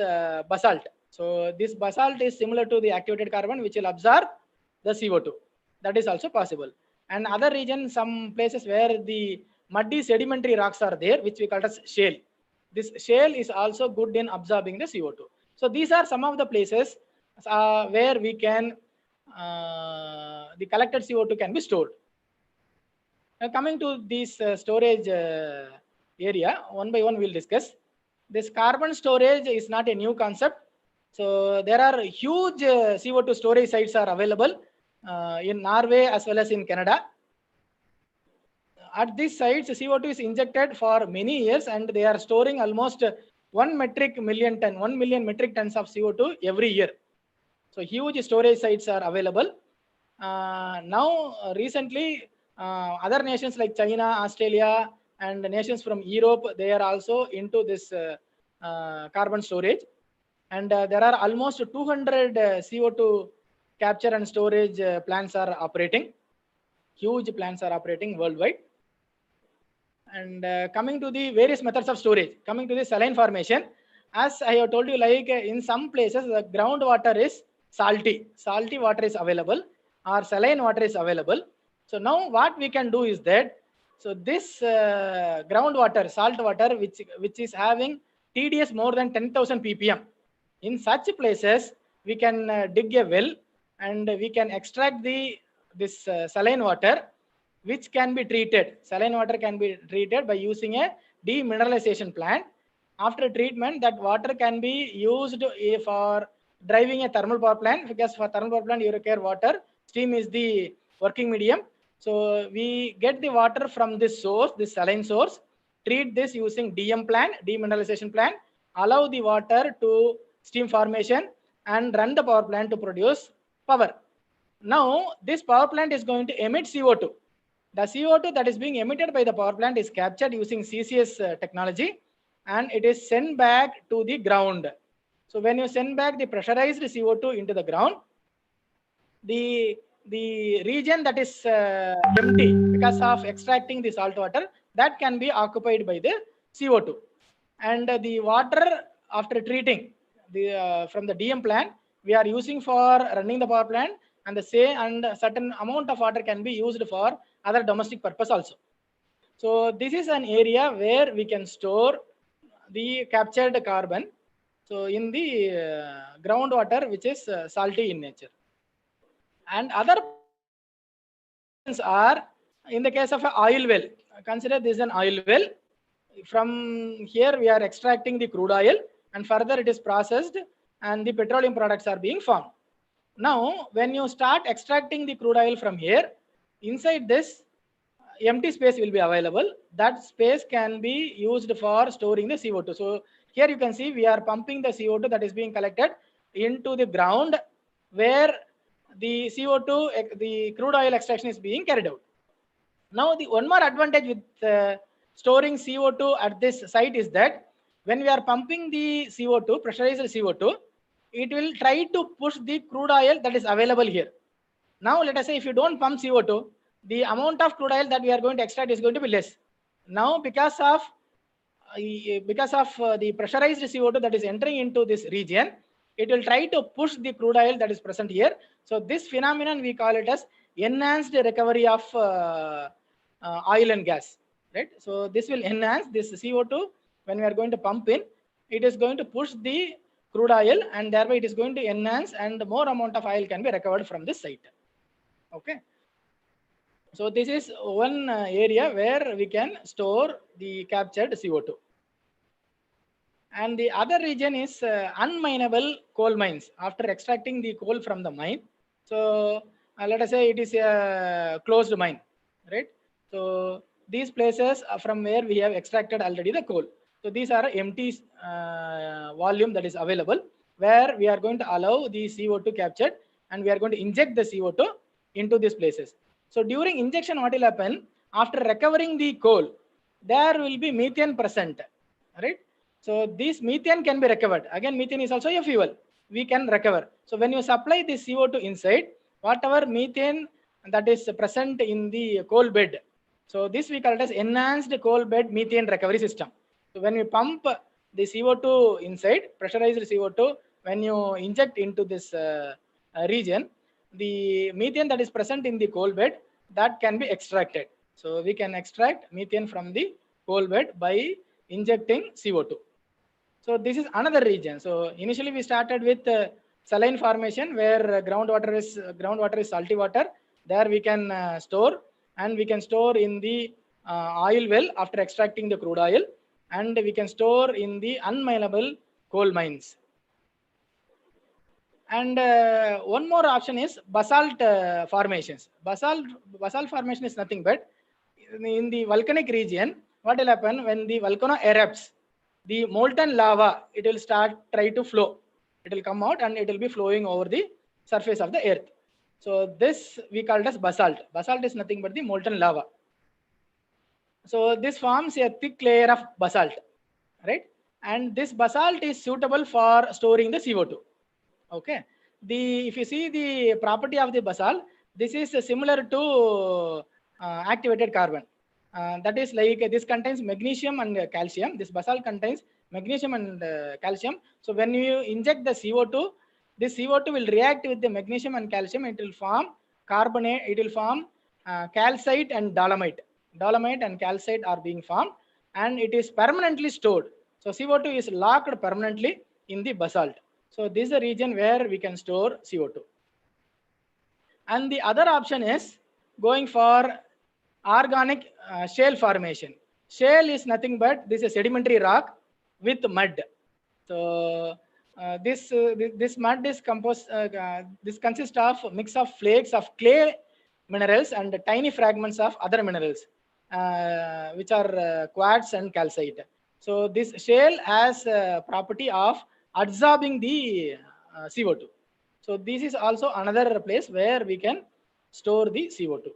basalt. So this basalt is similar to the activated carbon, which will absorb the CO2. That is also possible. And other regions, some places where the muddy sedimentary rocks are there, which we call as shale. This shale is also good in absorbing the CO2. So these are some of the places where we can, the collected CO2 can be stored. Now coming to this storage area, one by one we'll discuss. This carbon storage is not a new concept. So there are huge CO2 storage sites are available in Norway as well as in Canada. At these sites, CO2 is injected for many years and they are storing almost 1 million metric tons of CO2 every year. So huge storage sites are available. Now, recently, other nations like China, Australia, and nations from Europe, they are also into this carbon storage. And there are almost 200 CO2 capture and storage plants are operating. Huge plants are operating worldwide. And coming to the various methods of storage, coming to the saline formation, as I have told you, like in some places, the groundwater is salty. Salty water is available or saline water is available. So now what we can do is that, so this groundwater, salt water, which is having TDS more than 10,000 ppm, in such places, we can dig a well and we can extract this saline water, which can be treated. Saline water can be treated by using a demineralization plant. After treatment, that water can be used for driving a thermal power plant, because for thermal power plant, you require water. Steam is the working medium. So we get the water from this source, this saline source, treat this using DM plant, demineralization plant, allow the water to steam formation and run the power plant to produce power. Now, this power plant is going to emit CO2. The CO2 that is being emitted by the power plant is captured using CCS technology and it is sent back to the ground. So when you send back the pressurized CO2 into the ground, the region that is empty because of extracting the salt water, that can be occupied by the CO2. And the water after treating from the DM plant, we are using for running the power plant, and a certain amount of water can be used for other domestic purpose also. So this is an area where we can store the captured carbon. So in the groundwater, which is salty in nature. And other are in the case of an oil well. Consider this an oil well. From here we are extracting the crude oil and further it is processed and the petroleum products are being formed. Now, when you start extracting the crude oil from here, inside this empty space will be available. That space can be used for storing the CO2. So here you can see we are pumping the CO2 that is being collected into the ground where the CO2, the crude oil extraction is being carried out. Now, the one more advantage with storing CO2 at this site is that when we are pumping the CO2, pressurized CO2, it will try to push the crude oil that is available here. Now, let us say if you don't pump CO2, the amount of crude oil that we are going to extract is going to be less. Now, because of the pressurized CO2 that is entering into this region, it will try to push the crude oil that is present here. So this phenomenon, we call it as enhanced recovery of oil and gas, right? So this will enhance this CO2 when we are going to pump in, it is going to push the crude oil and thereby it is going to enhance and more amount of oil can be recovered from this site. Okay. So this is one area where we can store the captured CO2. And the other region is unmineable coal mines after extracting the coal from the mine. So let us say it is a closed mine, right? So these places are from where we have extracted already the coal. So these are empty volume that is available, where we are going to allow the CO2 captured, and we are going to inject the CO2 into these places. So during injection, what will happen? After recovering the coal, there will be methane present, right? So this methane can be recovered. Again, methane is also a fuel. We can recover. So when you supply the CO2 inside, whatever methane that is present in the coal bed, so this we call it as enhanced coal bed methane recovery system. So when we pump the CO2 inside, pressurized CO2, when you inject into this region, the methane that is present in the coal bed, that can be extracted. So we can extract methane from the coal bed by injecting CO2. So this is another region. So initially we started with saline formation, where groundwater is salty water. There we can store, and we can store in the oil well after extracting the crude oil, and we can store in the unmineable coal mines. And one more option is basalt formations. Basalt formation is nothing but in the volcanic region. What will happen when the volcano erupts? The molten lava, it will try to flow. It will come out and it will be flowing over the surface of the earth. So this we call it as basalt. Basalt is nothing but the molten lava. So this forms a thick layer of basalt, right? And this basalt is suitable for storing the CO2. Okay. If you see the property of the basalt, this is similar to activated carbon. That is like this contains magnesium and calcium. This basalt contains magnesium and calcium. So when you inject the CO2, this CO2 will react with the magnesium and calcium. It will form carbonate. It will form calcite and dolomite. Dolomite and calcite are being formed, and it is permanently stored. So CO2 is locked permanently in the basalt. So this is the region where we can store CO2. And the other option is going for organic shale formation. Shale is nothing but this is sedimentary rock with mud. So this mud is composed. This consists of a mix of flakes of clay minerals and tiny fragments of other minerals, which are quartz and calcite. So this shale has a property of absorbing the CO2. So this is also another place where we can store the CO2.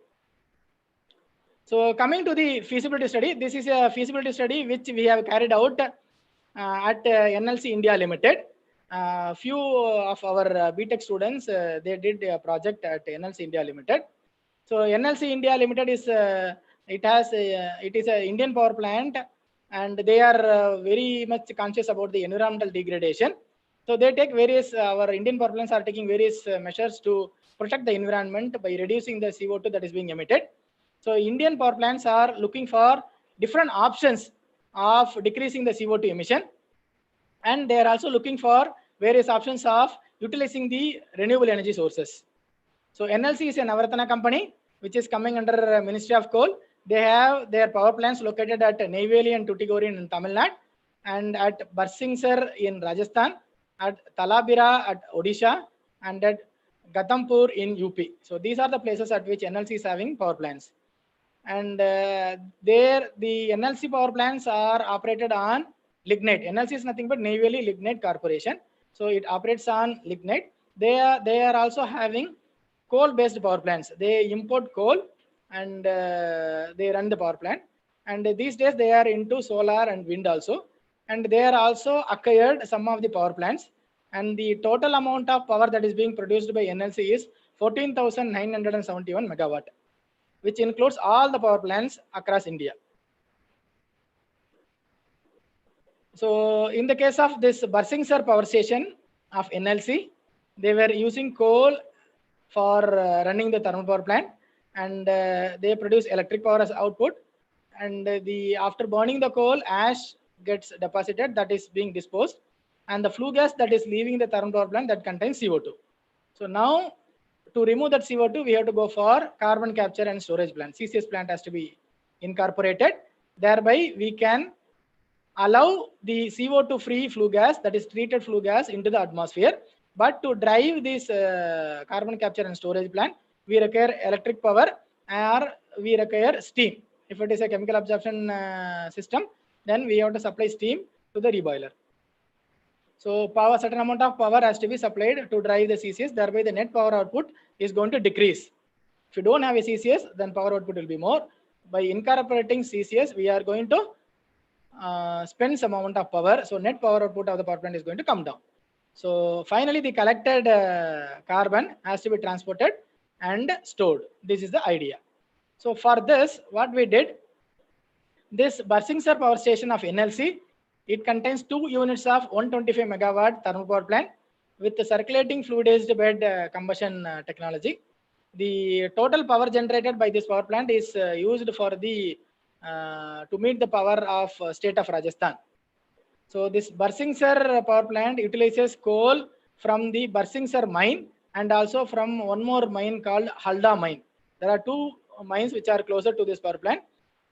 So coming to the feasibility study, this is a feasibility study which we have carried out at NLC India Limited. Few of our BTech students, they did a project at NLC India Limited. So NLC India Limited is it is an Indian power plant, and they are very much conscious about the environmental degradation. So they take our Indian power plants are taking various measures to protect the environment by reducing the CO2 that is being emitted. So Indian power plants are looking for different options of decreasing the CO2 emission, and they are also looking for various options of utilizing the renewable energy sources. So NLC is a Navaratna company which is coming under Ministry of Coal. They have their power plants located at Neyveli and Tuticorin in Tamil Nadu, and at Barsingsar in Rajasthan, at Talabira at Odisha, and at Ghatampur in UP. So these are the places at which NLC is having power plants. And the NLC power plants are operated on lignite. NLC is nothing but Neyveli Lignite Corporation. So it operates on lignite. They are also having coal-based power plants. They import coal and they run the power plant. And these days they are into solar and wind also. And they are also acquired some of the power plants. And the total amount of power that is being produced by NLC is 14,971 megawatt, which includes all the power plants across India. So in the case of this Barsingsar power station of NLC, they were using coal for running the thermal power plant, and they produce electric power as output. And after burning the coal, ash gets deposited, that is being disposed, and the flue gas that is leaving the thermal power plant, that contains CO2. So now to remove that CO2, we have to go for carbon capture and storage plant. CCS plant has to be incorporated. Thereby we can allow the CO2 free flue gas, that is treated flue gas, into the atmosphere. But to drive this carbon capture and storage plant, we require electric power or we require steam. If it is a chemical absorption system, then we have to supply steam to the reboiler. So power, certain amount of power has to be supplied to drive the CCS, thereby the net power output is going to decrease. If you don't have a CCS, then power output will be more. By incorporating CCS, we are going to spend some amount of power. So net power output of the power plant is going to come down. So finally, the collected carbon has to be transported and stored. This is the idea. So for this, what we did, this Barsingsar power station of NLC, it contains 2 units of 125 megawatt thermal power plant with the circulating fluidized bed combustion technology. The total power generated by this power plant is used for the to meet the power of state of Rajasthan. So this Barsingsar power plant utilizes coal from the Barsingsar mine and also from one more mine called Halda mine. There are 2 mines which are closer to this power plant.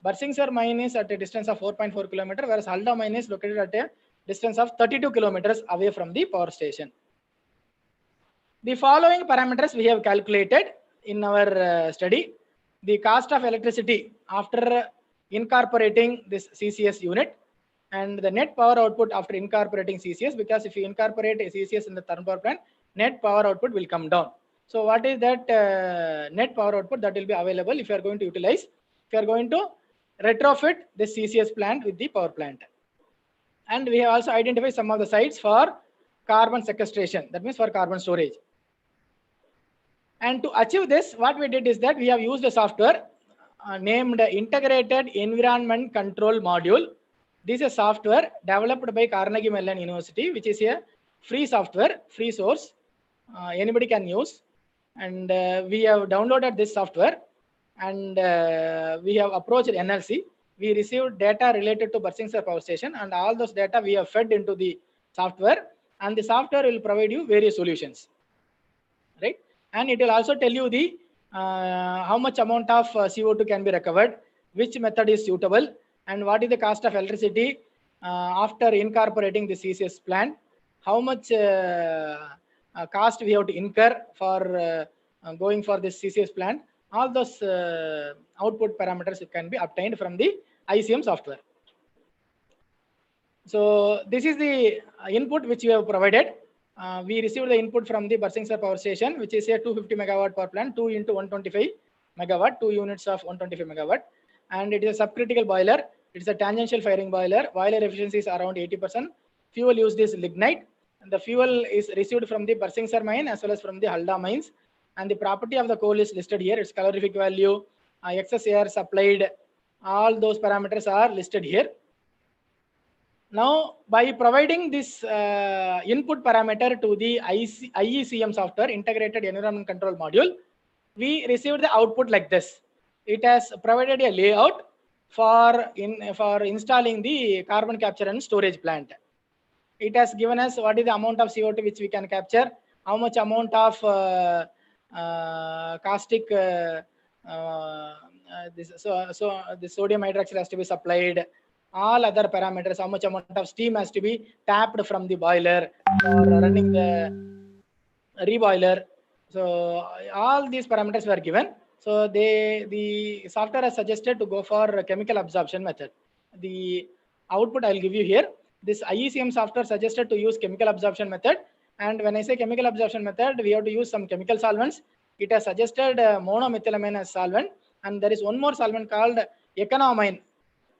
Barsingsar mine is at a distance of 4.4 kilometers, whereas Halda mine is located at a distance of 32 kilometers away from the power station. The following parameters we have calculated in our study. The cost of electricity after incorporating this CCS unit and the net power output after incorporating CCS, because if you incorporate a CCS in the thermal power plant, net power output will come down. So what is that net power output that will be available if you are going to utilize, if you are going to retrofit the CCS plant with the power plant? And we have also identified some of the sites for carbon sequestration, that means for carbon storage. And to achieve this, what we did is that we have used a software named Integrated Environment Control Module. This is a software developed by Carnegie Mellon University, which is a free software, free source. Anybody can use. And we have downloaded this software and we have approached NLC. We received data related to Barsingsar power station, and all those data we have fed into the software, and the software will provide you various solutions, right? And it will also tell you the how much amount of CO2 can be recovered, which method is suitable, and what is the cost of electricity after incorporating the CCS plant, how much cost we have to incur for going for this CCS plant. All those output parameters can be obtained from the ICM software. So this is the input which we have provided. We received the input from the Barsingsar power station, which is a 250 megawatt power plant, 2 into 125 megawatt, 2 units of 125 megawatt. And it is a subcritical boiler. It is a tangential firing boiler. Boiler efficiency is around 80%. Fuel used is lignite. And the fuel is received from the Barsingsar mine as well as from the Halda mines. And the property of the coal is listed here. Its calorific value, excess air supplied, all those parameters are listed here. Now, by providing this input parameter to the IECM software, Integrated Environment Control Module, we received the output like this. It has provided a layout for installing the carbon capture and storage plant. It has given us what is the amount of CO2 which we can capture, how much amount of caustic the sodium hydroxide has to be supplied, all other parameters, how much amount of steam has to be tapped from the boiler for running the reboiler. So all these parameters were given. So the software has suggested to go for chemical absorption method. The output I will give you here. This IECM software suggested to use chemical absorption method. And when I say chemical absorption method, we have to use some chemical solvents. It has suggested monomethylamine as solvent. And there is one more solvent called economine.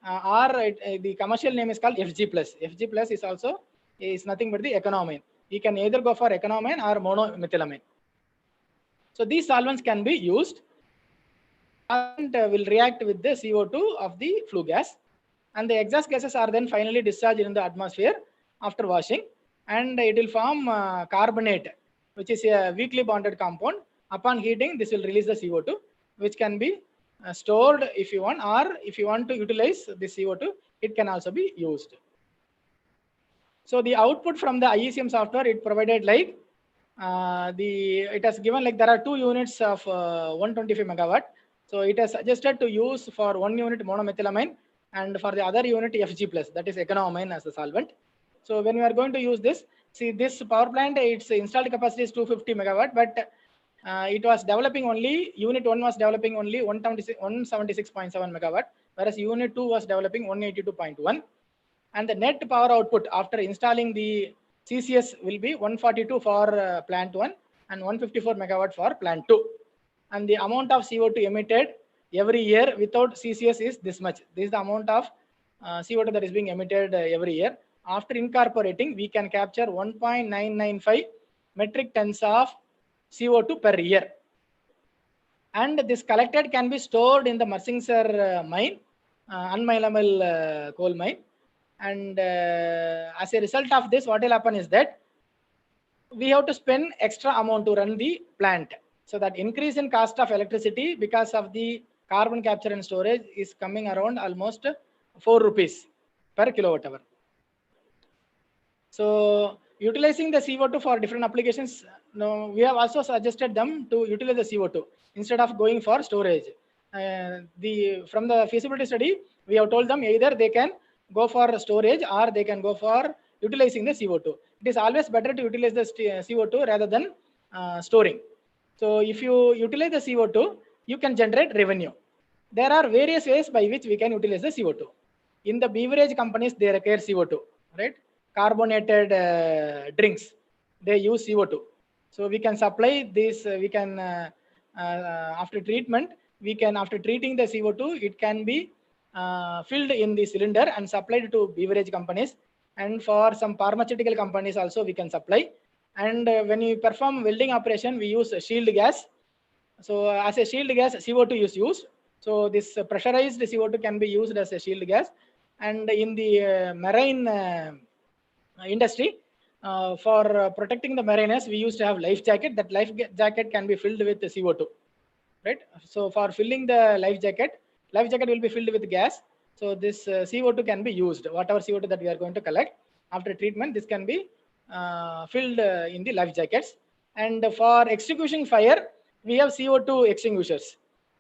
The commercial name is called FG+. FG+ is also nothing but the economine. You can either go for economine or monomethylamine. So these solvents can be used and will react with the CO2 of the flue gas. And the exhaust gases are then finally discharged in the atmosphere after washing. And it will form carbonate, which is a weakly bonded compound. Upon heating, this will release the CO2, which can be stored if you want, or if you want to utilize the CO2, it can also be used. So the output from the IECM software, it provided like it has given like there are 2 units of 125 megawatt. So it has suggested to use for 1 unit monomethylamine and for the other unit Fg plus, that is economine as a solvent. So when we are going to use this, see this power plant, its installed capacity is 250 megawatt, but it was developing only, unit 1 was developing only 176.7 megawatt, whereas unit 2 was developing 182.1. And the net power output after installing the CCS will be 142 for plant 1 and 154 megawatt for plant 2. And the amount of CO2 emitted every year without CCS is this much. This is the amount of CO2 that is being emitted every year. After incorporating, we can capture 1.995 metric tons of CO2 per year. And this collected can be stored in the Marsingsar mine, unminable coal mine. And as a result of this, what will happen is that we have to spend extra amount to run the plant. So that increase in cost of electricity because of the carbon capture and storage is coming around almost 4 rupees per kilowatt hour. So utilizing the CO2 for different applications, we have also suggested them to utilize the CO2 instead of going for storage. From the feasibility study, we have told them either they can go for storage or they can go for utilizing the CO2. It is always better to utilize the CO2 rather than storing. So if you utilize the CO2, you can generate revenue. There are various ways by which we can utilize the CO2. In the beverage companies, they require CO2, right? Carbonated drinks, they use CO2. So we can supply this, we can, after treatment, after treating the CO2, it can be filled in the cylinder and supplied to beverage companies. And for some pharmaceutical companies also we can supply. And when you perform welding operation, we use shield gas. So as a shield gas, CO2 is used. So this pressurized CO2 can be used as a shield gas. And in the marine industry, for protecting the mariners, we used to have life jacket. That life jacket can be filled with CO2, right? So for filling the life jacket will be filled with gas. So this CO2 can be used. Whatever CO2 that we are going to collect after treatment, this can be filled in the life jackets. And for extinguishing fire, we have CO2 extinguishers,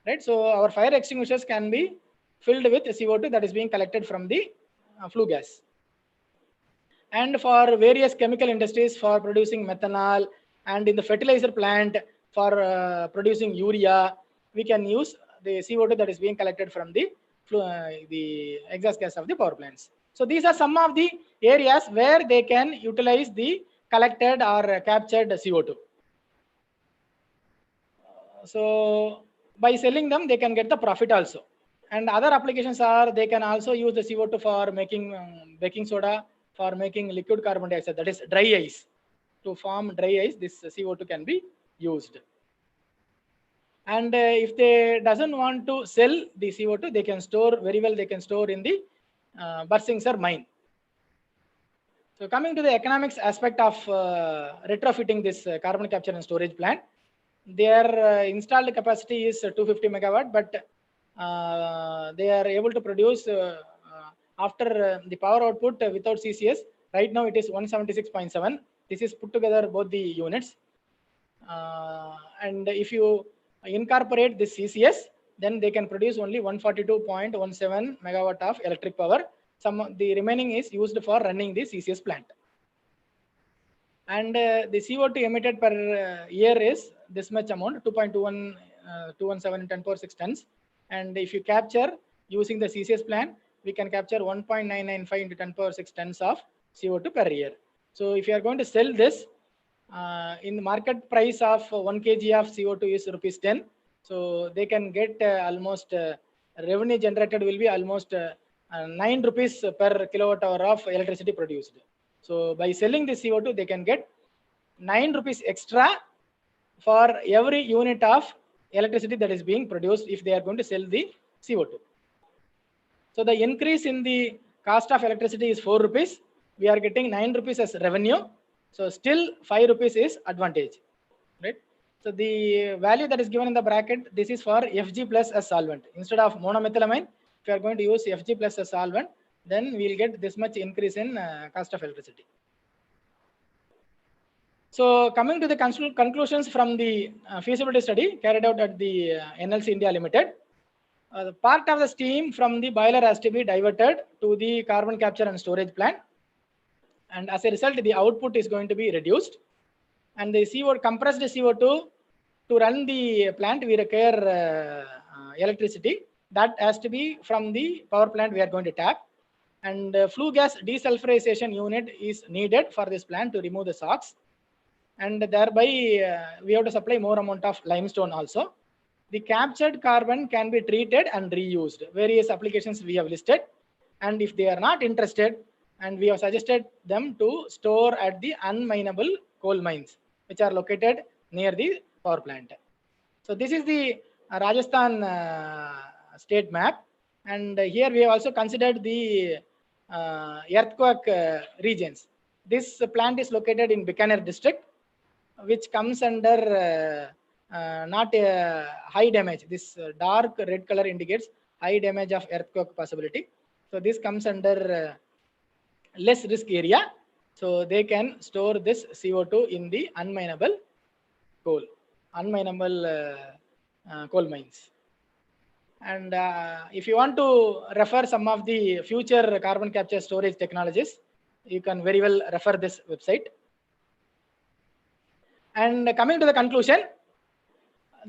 right? So our fire extinguishers can be filled with CO2 that is being collected from the flue gas. And for various chemical industries, for producing methanol, and in the fertilizer plant for producing urea, we can use the CO2 that is being collected from the exhaust gas of the power plants. So these are some of the areas where they can utilize the collected or captured CO2. So by selling them, they can get the profit also. And other applications are, they can also use the CO2 for making baking soda, for making liquid carbon dioxide, that is dry ice. To form dry ice, this CO2 can be used. And if they doesn't want to sell the CO2, they can store very well. They can store in the Barsingsar mine. So coming to the economics aspect of retrofitting this carbon capture and storage plant, their installed capacity is 250 megawatt, but they are able to produce after the power output without CCS. Right now it is 176.7. This is put together both the units. And if you incorporate this CCS, then they can produce only 142.17 megawatt of electric power. The remaining is used for running the CCS plant. And the CO2 emitted per year is this much amount, 2.217 in 10 power 6 tons. And if you capture using the CCS plant, we can capture 1.995 into 10 power 6 tons of CO2 per year. So if you are going to sell this, in the market price of 1 kg of CO2 is rupees 10. So they can get almost revenue generated will be almost 9 rupees per kilowatt hour of electricity produced. So by selling the CO2, they can get 9 rupees extra for every unit of electricity that is being produced if they are going to sell the CO2. So the increase in the cost of electricity is 4 rupees. We are getting 9 rupees as revenue. So still 5 rupees is advantage, right? So the value that is given in the bracket, this is for Fg plus as solvent. Instead of monomethylamine, if you are going to use Fg plus as solvent, then we will get this much increase in cost of electricity. So coming to the conclusions from the feasibility study carried out at the NLC India Limited. The part of the steam from the boiler has to be diverted to the carbon capture and storage plant, and as a result the output is going to be reduced, and the compressed CO2, to run the plant we require electricity that has to be from the power plant we are going to tap, and flue gas desulfurization unit is needed for this plant to remove the SOx, and thereby we have to supply more amount of limestone also. The captured carbon can be treated and reused. Various applications we have listed, and if they are not interested, and we have suggested them to store at the unminable coal mines, which are located near the power plant. So this is the Rajasthan state map, and here we have also considered the earthquake regions. This plant is located in Bikaner district, which comes under not high damage. This dark red color indicates high damage of earthquake possibility. So this comes under less risk area. So they can store this CO2 in the unminable coal mines. And if you want to refer some of the future carbon capture storage technologies, you can very well refer this website. And coming to the conclusion,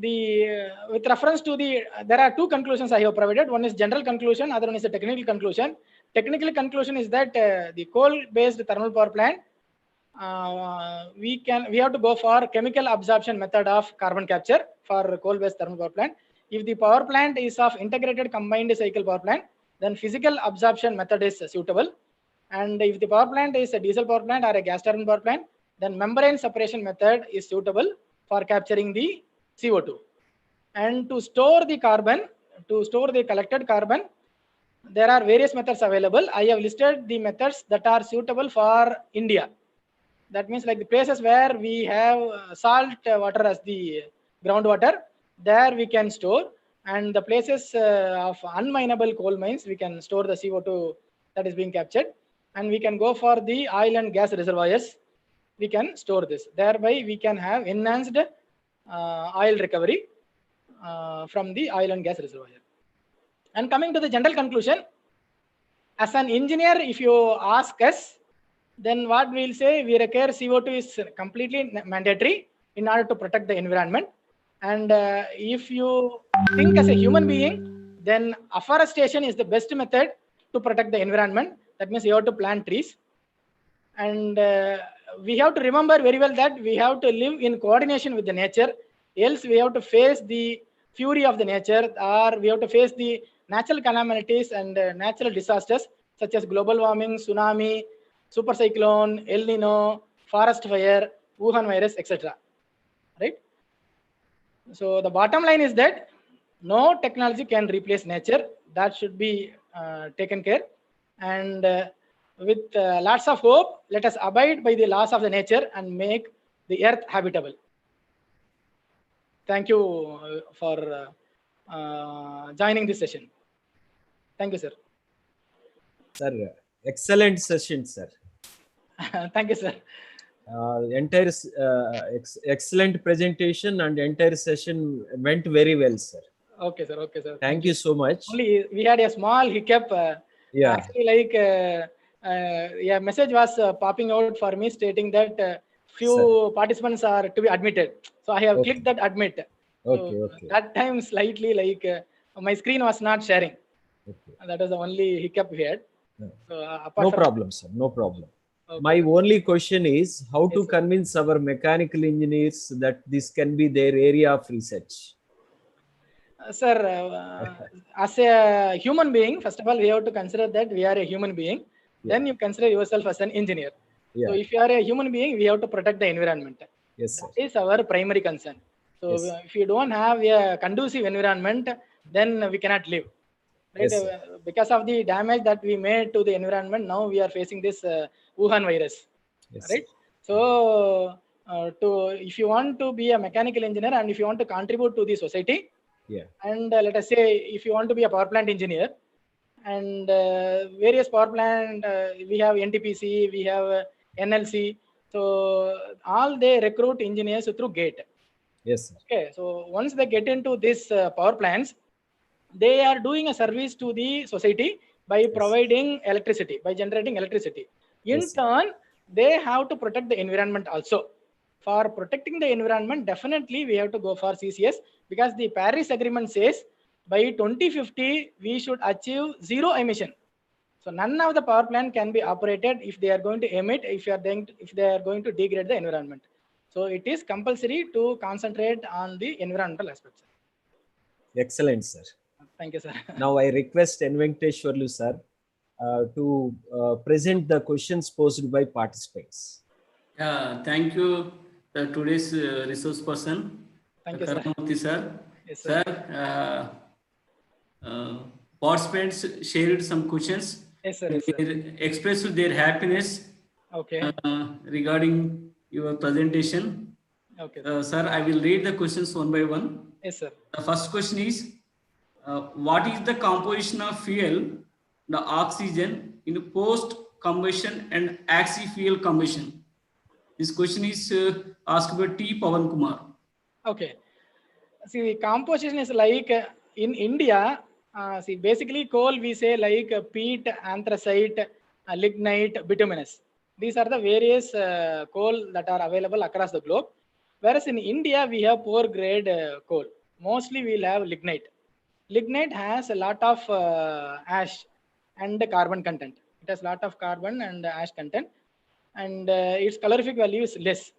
with reference to there are two conclusions I have provided. One is general conclusion, other one is a technical conclusion. Technical conclusion is that the coal-based thermal power plant, we have to go for chemical absorption method of carbon capture for coal-based thermal power plant. If the power plant is of integrated combined cycle power plant, then physical absorption method is suitable. And if the power plant is a diesel power plant or a gas turbine power plant, then membrane separation method is suitable for capturing the CO2. And to store the collected carbon, there are various methods available. I have listed the methods that are suitable for India. That means like the places where we have salt water as the groundwater, there we can store, and the places of unminable coal mines, we can store the CO2 that is being captured, and we can go for the oil and gas reservoirs. We can store this. Thereby, we can have enhanced oil recovery from the oil and gas reservoir. And coming to the general conclusion, as an engineer, if you ask us, then what we will say, we require CO2 is completely mandatory in order to protect the environment. And if you think as a human being, then afforestation is the best method to protect the environment. That means you have to plant trees. And we have to remember very well that we have to live in coordination with the nature. Else we have to face the fury of the nature, or we have to face the natural calamities and natural disasters such as global warming, tsunami, super cyclone, El Nino, forest fire, Wuhan virus, etc. Right? So the bottom line is that no technology can replace nature. That should be taken care. And with lots of hope, let us abide by the laws of the nature and make the earth habitable. Thank you for joining this session. Thank you, sir. Sir, excellent session, sir. Thank you, sir. Entire excellent presentation, and entire session went very well, sir. Okay, sir. Okay, sir. Thank you so much. Only we had a small hiccup. Yeah. Actually, like a message was popping out for me stating that few participants are to be admitted. So I have clicked that admit. Okay, So okay. that time slightly like my screen was not sharing. Okay. That was the only hiccup we had. No. So apart No from problem, sir. No problem. Okay. My only question is how to Yes, sir. convince our mechanical engineers that this can be their area of research. Sir, as a human being, first of all, we have to consider that we are a human being. Then you consider yourself as an engineer. Yeah. So if you are a human being, we have to protect the environment. Yes, sir. That is our primary concern. So Yes. if you don't have a conducive environment, then we cannot live. Right? Yes, sir. Because of the damage that we made to the environment, now we are facing this Wuhan virus. Yes, Right? So if you want to be a mechanical engineer and if you want to contribute to the society, Yeah. and let us say if you want to be a power plant engineer, and various power plant, we have NTPC, we have NLC. So all they recruit engineers through GATE. Yes, sir. Okay, so once they get into this power plants, they are doing a service to the society by providing electricity, by generating electricity. In Yes, sir. turn, they have to protect the environment also. For protecting the environment, definitely we have to go for CCS, because the Paris Agreement says by 2050 we should achieve zero emission. So none of the power plant can be operated if they are going to emit, if they are going to degrade the environment. So it is compulsory to concentrate on the environmental aspects. Excellent, sir. Thank you, sir. Now I request N. Venkateshwarlu sir to present the questions posed by participants. Yeah, thank you, today's resource person, Thank you, sir. Karamurthy sir. Yes, sir. Sir, participants shared some questions. Yes, sir. Yes, sir. They expressed their happiness Okay. regarding your presentation. Okay. Sir, I will read the questions one by one. Yes, sir. The first question is, what is the composition of fuel, the oxygen, in post-combustion and axi-fuel combustion? This question is asked by T. Pawan Kumar. Okay. See, the composition is like in India, see, basically coal we say like peat, anthracite, lignite, bituminous. These are the various coal that are available across the globe. Whereas in India, we have poor grade coal. Mostly we'll have lignite. Lignite has a lot of ash and carbon content. It has a lot of carbon and ash content, and its calorific value is less.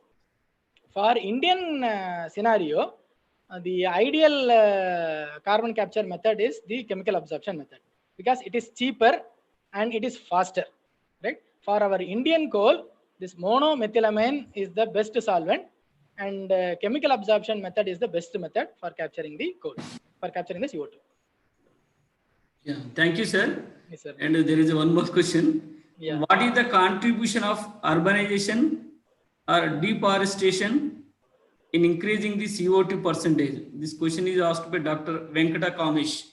For Indian scenario, the ideal carbon capture method is the chemical absorption method, because it is cheaper and it is faster, right? For our Indian coal, this monomethylamine is the best solvent, and chemical absorption method is the best method for capturing the coal, for capturing the CO2. Yeah, thank you, sir. Yes, sir. And there is one more question. Yeah. What is the contribution of urbanization or deforestation in increasing the CO2 percentage? This question is asked by Dr. Venkata Kamesh.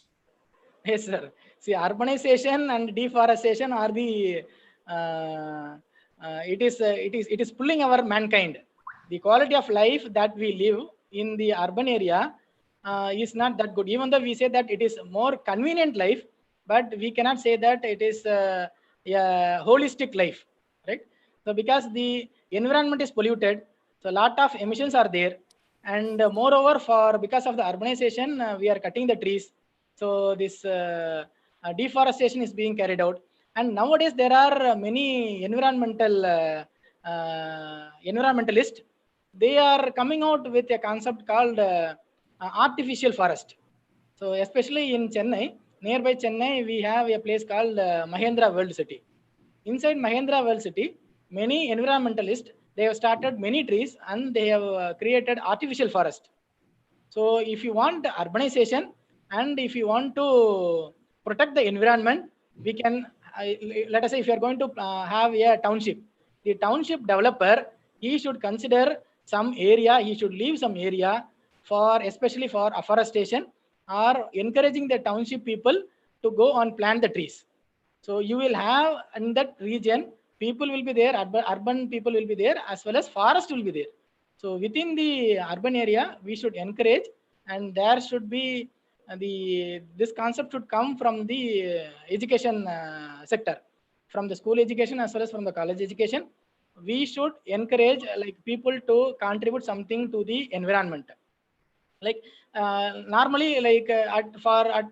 Yes, sir. See, urbanization and deforestation are the it is pulling our mankind. The quality of life that we live in the urban area is not that good. Even though we say that it is more convenient life, but we cannot say that it is a holistic life, right? So because the environment is polluted, so a lot of emissions are there, and moreover, because of the urbanization, we are cutting the trees. So this deforestation is being carried out, and nowadays there are many environmentalists. They are coming out with a concept called artificial forest. So especially in Chennai, nearby Chennai, we have a place called Mahendra World City. Inside Mahendra World City, many environmentalists, they have started many trees and they have created artificial forest. So if you want urbanization and if you want to protect the environment, we can, let us say if you are going to have a township, the township developer, he should consider some area, he should leave some area for, especially for afforestation, or encouraging the township people to go and plant the trees. So you will have in that region, people will be there, urban people will be there, as well as forest will be there. So within the urban area, we should encourage, and there should be this concept should come from the education sector, from the school education as well as from the college education. We should encourage like people to contribute something to the environment. Like normally, like at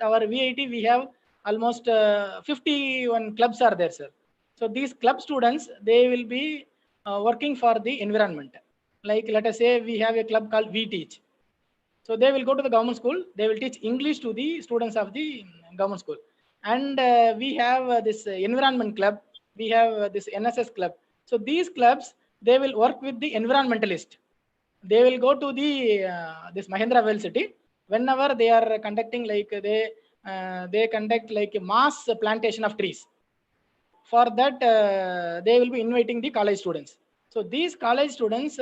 our VIT, we have almost 51 clubs are there, sir. So these club students, they will be working for the environment. Like let us say we have a club called We Teach. So they will go to the government school. They will teach English to the students of the government school. And we have this environment club. We have this NSS club. So these clubs, they will work with the environmentalist. They will go to the this Mahendra Well City whenever they are conducting, like they conduct like a mass plantation of trees. For that, they will be inviting the college students. So these college students,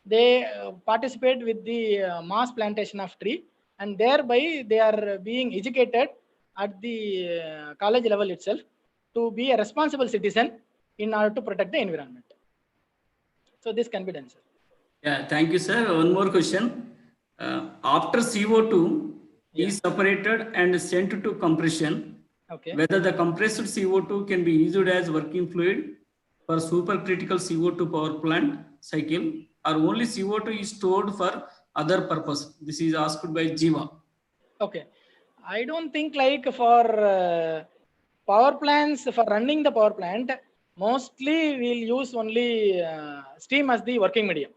they participate with the mass plantation of tree, and thereby they are being educated at the college level itself to be a responsible citizen in order to protect the environment. So this can be done, sir. Yeah, thank you, sir. One more question. After CO2, is separated and sent to compression. Okay. Whether the compressed CO2 can be used as working fluid for supercritical CO2 power plant cycle, or only CO2 is stored for other purpose. This is asked by Jiva. Okay. I don't think like for power plants, for running the power plant, mostly we'll use only steam as the working medium.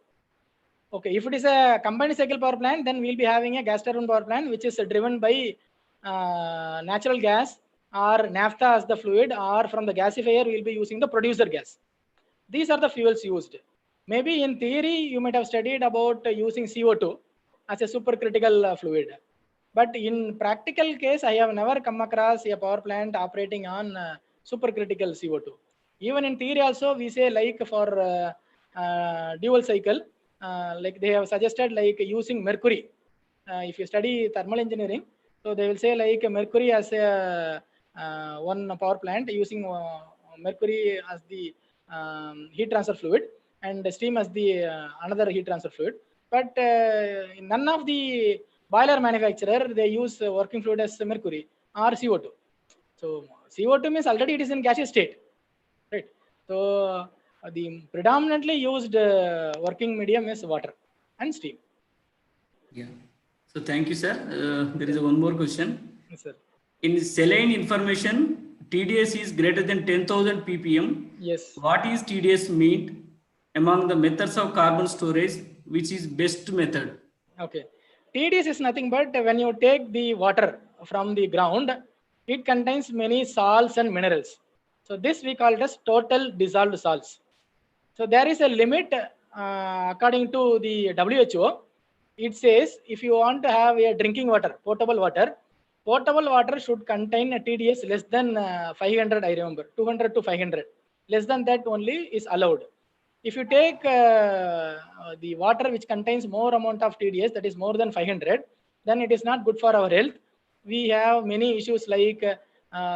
Okay, if it is a combined cycle power plant, then we'll be having a gas turbine power plant, which is driven by natural gas or naphtha as the fluid, or from the gasifier, we'll be using the producer gas. These are the fuels used. Maybe in theory, you might have studied about using CO2 as a supercritical fluid. But in practical case, I have never come across a power plant operating on supercritical CO2. Even in theory also, we say like for dual cycle, like they have suggested like using mercury. If you study thermal engineering, so they will say like mercury as a one power plant using mercury as the heat transfer fluid and steam as the another heat transfer fluid. But none of the boiler manufacturer, they use working fluid as mercury or CO2. So CO2 means already it is in gaseous state, right? So the predominantly used working medium is water and steam. Yeah. So thank you, sir. There is one more question. Yes, sir. In saline information, TDS is greater than 10,000 ppm. Yes. What is TDS mean among the methods of carbon storage? Which is best method? Okay. TDS is nothing but when you take the water from the ground, it contains many salts and minerals. So this we call it as total dissolved salts. So there is a limit according to the WHO. It says if you want to have a drinking water, potable water should contain a TDS less than 500, I remember, 200 to 500. Less than that only is allowed. If you take the water which contains more amount of TDS, that is more than 500, then it is not good for our health. We have many issues like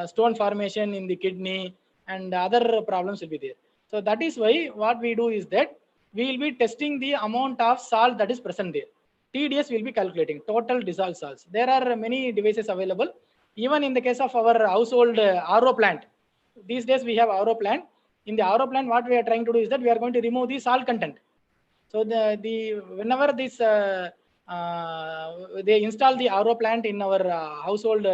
stone formation in the kidney and other problems will be there. So that is why what we do is that we will be testing the amount of salt that is present there. TDS will be calculating total dissolved salts. There are many devices available. Even in the case of our household RO plant, these days we have RO plant. In the RO plant, what we are trying to do is that we are going to remove the salt content. So whenever this they install the RO plant in our household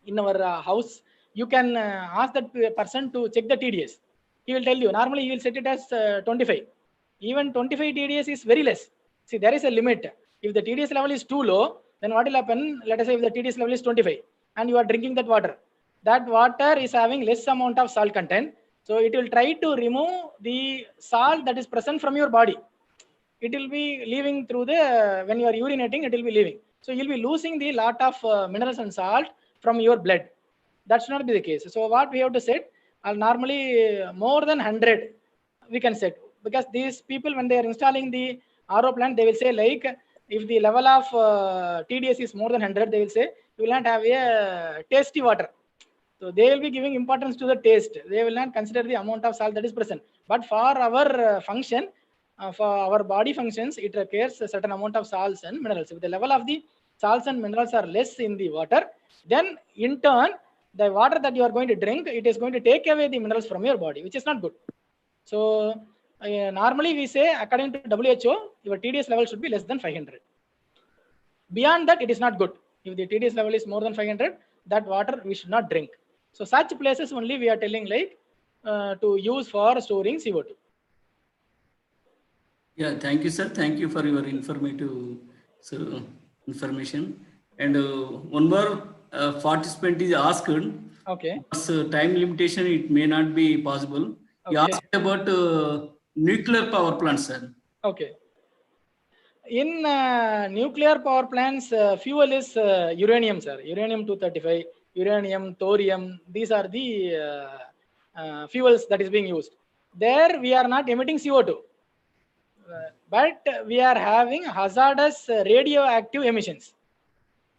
in our house, you can ask that person to check the TDS. He will tell you. Normally, he will set it as 25. Even 25 TDS is very less. See, there is a limit. If the TDS level is too low, then what will happen? Let us say if the TDS level is 25 and you are drinking that water is having less amount of salt content. So it will try to remove the salt that is present from your body. It will be leaving through the, when you are urinating, it will be leaving. So you'll be losing the lot of minerals and salt from your blood. That should not be the case. So what we have to set, normally more than 100 we can set, because these people, when they are installing the RO plant, they will say like, if the level of TDS is more than 100, they will say you will not have a tasty water. So they will be giving importance to the taste. They will not consider the amount of salt that is present. But for our function, for our body functions, it requires a certain amount of salts and minerals. If the level of the salts and minerals are less in the water, then in turn, the water that you are going to drink, it is going to take away the minerals from your body, which is not good. So normally we say, according to WHO, your TDS level should be less than 500. Beyond that, it is not good. If the TDS level is more than 500, that water we should not drink. So such places only we are telling like to use for storing CO2. Yeah, thank you, sir. Thank you for your informative information. And one more participant is asked. Okay. Time limitation, it may not be possible. He asked about nuclear power plants, sir. Okay. In nuclear power plants, fuel is uranium, sir. Uranium-235, uranium, thorium. These are the fuels that is being used. There we are not emitting CO2. But we are having hazardous radioactive emissions.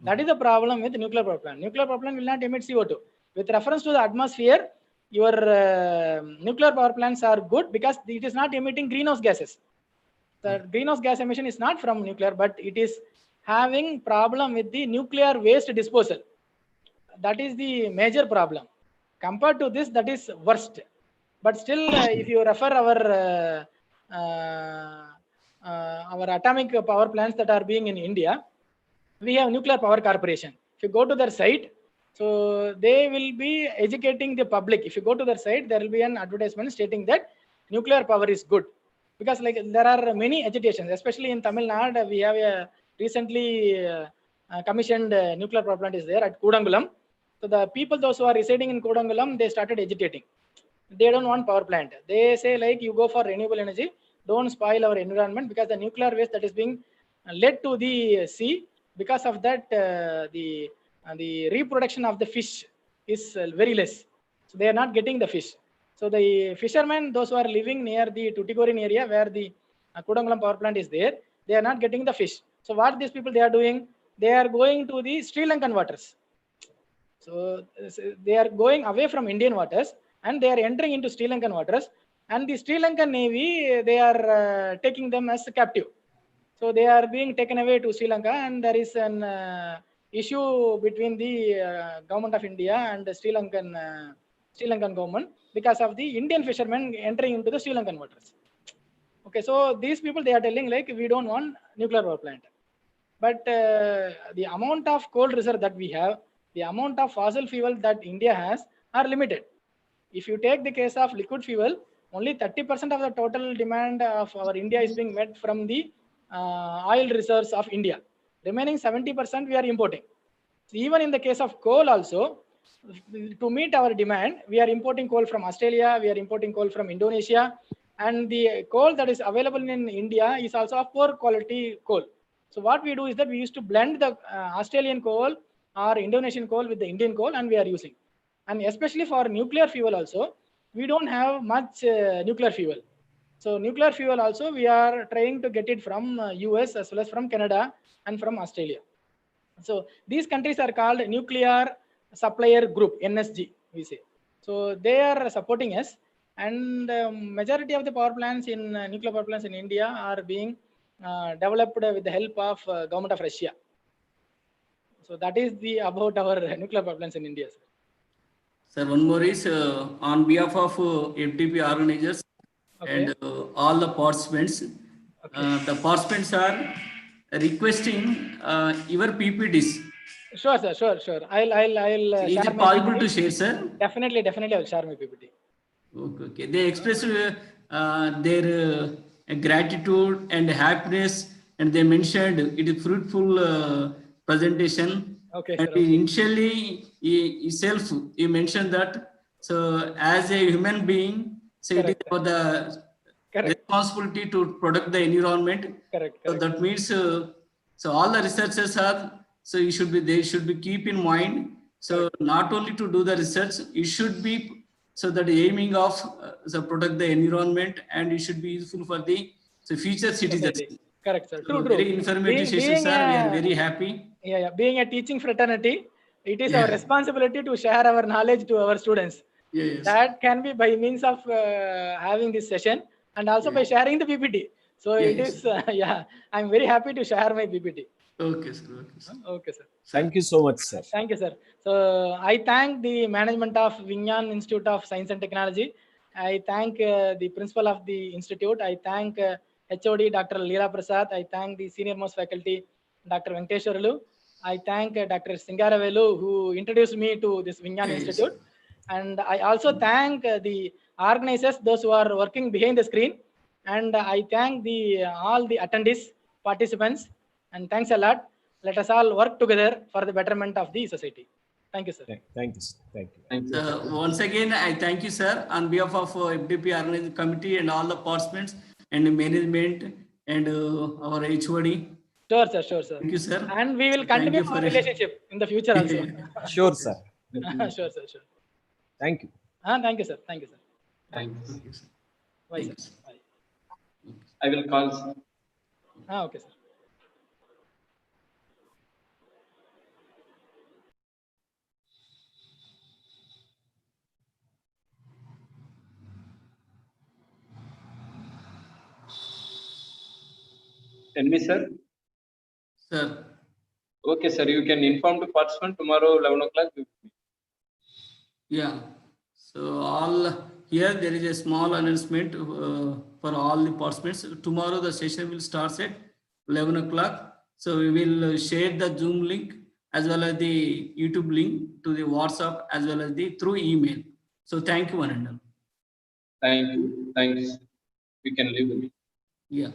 That is the problem with nuclear power plant. Nuclear power plant will not emit CO2. With reference to the atmosphere, your nuclear power plants are good because it is not emitting greenhouse gases. The greenhouse gas emission is not from nuclear, but it is having problem with the nuclear waste disposal. That is the major problem. Compared to this, that is worst. But still, if you refer our atomic power plants that are being in India, we have Nuclear Power Corporation. If you go to their site, so they will be educating the public. If you go to their site, there will be an advertisement stating that nuclear power is good, because like there are many agitations, especially in Tamil Nadu. We have a recently commissioned nuclear power plant is there at Kudangulam. So the people, those who are residing in Kudangulam, they started agitating. They don't want power plant. They say like, you go for renewable energy, don't spoil our environment, because the nuclear waste that is being led to the sea, because of that the reproduction of the fish is very less. So they are not getting the fish. So the fishermen, those who are living near the Tuticorin area where the Kudangulam power plant is there, they are not getting the fish. So what these people they are doing? They are going to the Sri Lankan waters. So they are going away from Indian waters and they are entering into Sri Lankan waters, and the Sri Lankan Navy, they are taking them as captive. So they are being taken away to Sri Lanka, and there is an issue between the government of India and the Sri Lankan government because of the Indian fishermen entering into the Sri Lankan waters. Okay, so these people, they are telling like, we don't want nuclear power plant. But the amount of coal reserve that we have, the amount of fossil fuel that India has are limited. If you take the case of liquid fuel, only 30% of the total demand of our India is being met from the oil reserves of India. Remaining 70% we are importing. So even in the case of coal also, to meet our demand, we are importing coal from Australia, we are importing coal from Indonesia, and the coal that is available in India is also of poor quality coal. So what we do is that we used to blend the Australian coal or Indonesian coal with the Indian coal, and we are using. And especially for nuclear fuel also, we don't have much nuclear fuel. So nuclear fuel also, we are trying to get it from US as well as from Canada and from Australia. So these countries are called Nuclear Supplier Group, NSG, we say. So they are supporting us, and majority of the power plants in nuclear power plants in India are being developed with the help of government of Russia. So that is the about our nuclear power plants in India. Sir, one more is on behalf of FDP organizers and all the participants. The participants are requesting your PPTs. Sure, sir. Sure. I'll Is share it my possible PPT. to share, sir? Definitely. I'll share my PPT. Okay. They expressed their gratitude and happiness, and they mentioned it is fruitful presentation. Okay, And sir. Okay. initially, he mentioned that. So, as a human being, so it is Correct. about the Correct. responsibility to protect the environment. Correct. So that means, so all the researchers are. So they should be keep in mind. So not only to do the research, it should be so that the aiming of so protect the environment, and it should be useful for the future citizens. Correct, sir. So True. very informative session, sir. We are very happy. Yeah. Being a teaching fraternity, it is our responsibility to share our knowledge to our students. Yes. That can be by means of having this session, and also by sharing the PPT. So it is, I'm very happy to share my PPT. Okay, sir. Okay, sir. Thank you so much, sir. Thank you, sir. So I thank the management of Vignan Institute of Science and Technology. I thank the principal of the institute. I thank HOD Dr. Leela Prasad. I thank the senior most faculty, Dr. Venkateshwarlu. I thank Dr. Singaravelu, who introduced me to this Vignan Institute. And I also thank the organizers, those who are working behind the screen. And I thank all the attendees, participants, and thanks a lot. Let us all work together for the betterment of the society. Thank you, sir. Thank you, sir. Thank you. Once again, I thank you, sir, on behalf of FDP organizing committee and all the participants and management and our HOD. Sure, sir. Thank you, sir. And we will continue our relationship in the future also. Sure, sir. Sure. Thank you. Thank you, sir. Thanks. Bye, sir. Bye. I will call, sir. Okay, sir. Tell me, sir. Sir. Okay, sir. You can inform the participant tomorrow 11 o'clock. Yeah. So all here there is a small announcement for all the participants. Tomorrow the session will start at 11 o'clock. So we will share the Zoom link as well as the YouTube link to the WhatsApp as well as the through email. So thank you, one and all. Thank you. Thanks. We can leave the meeting. Yeah.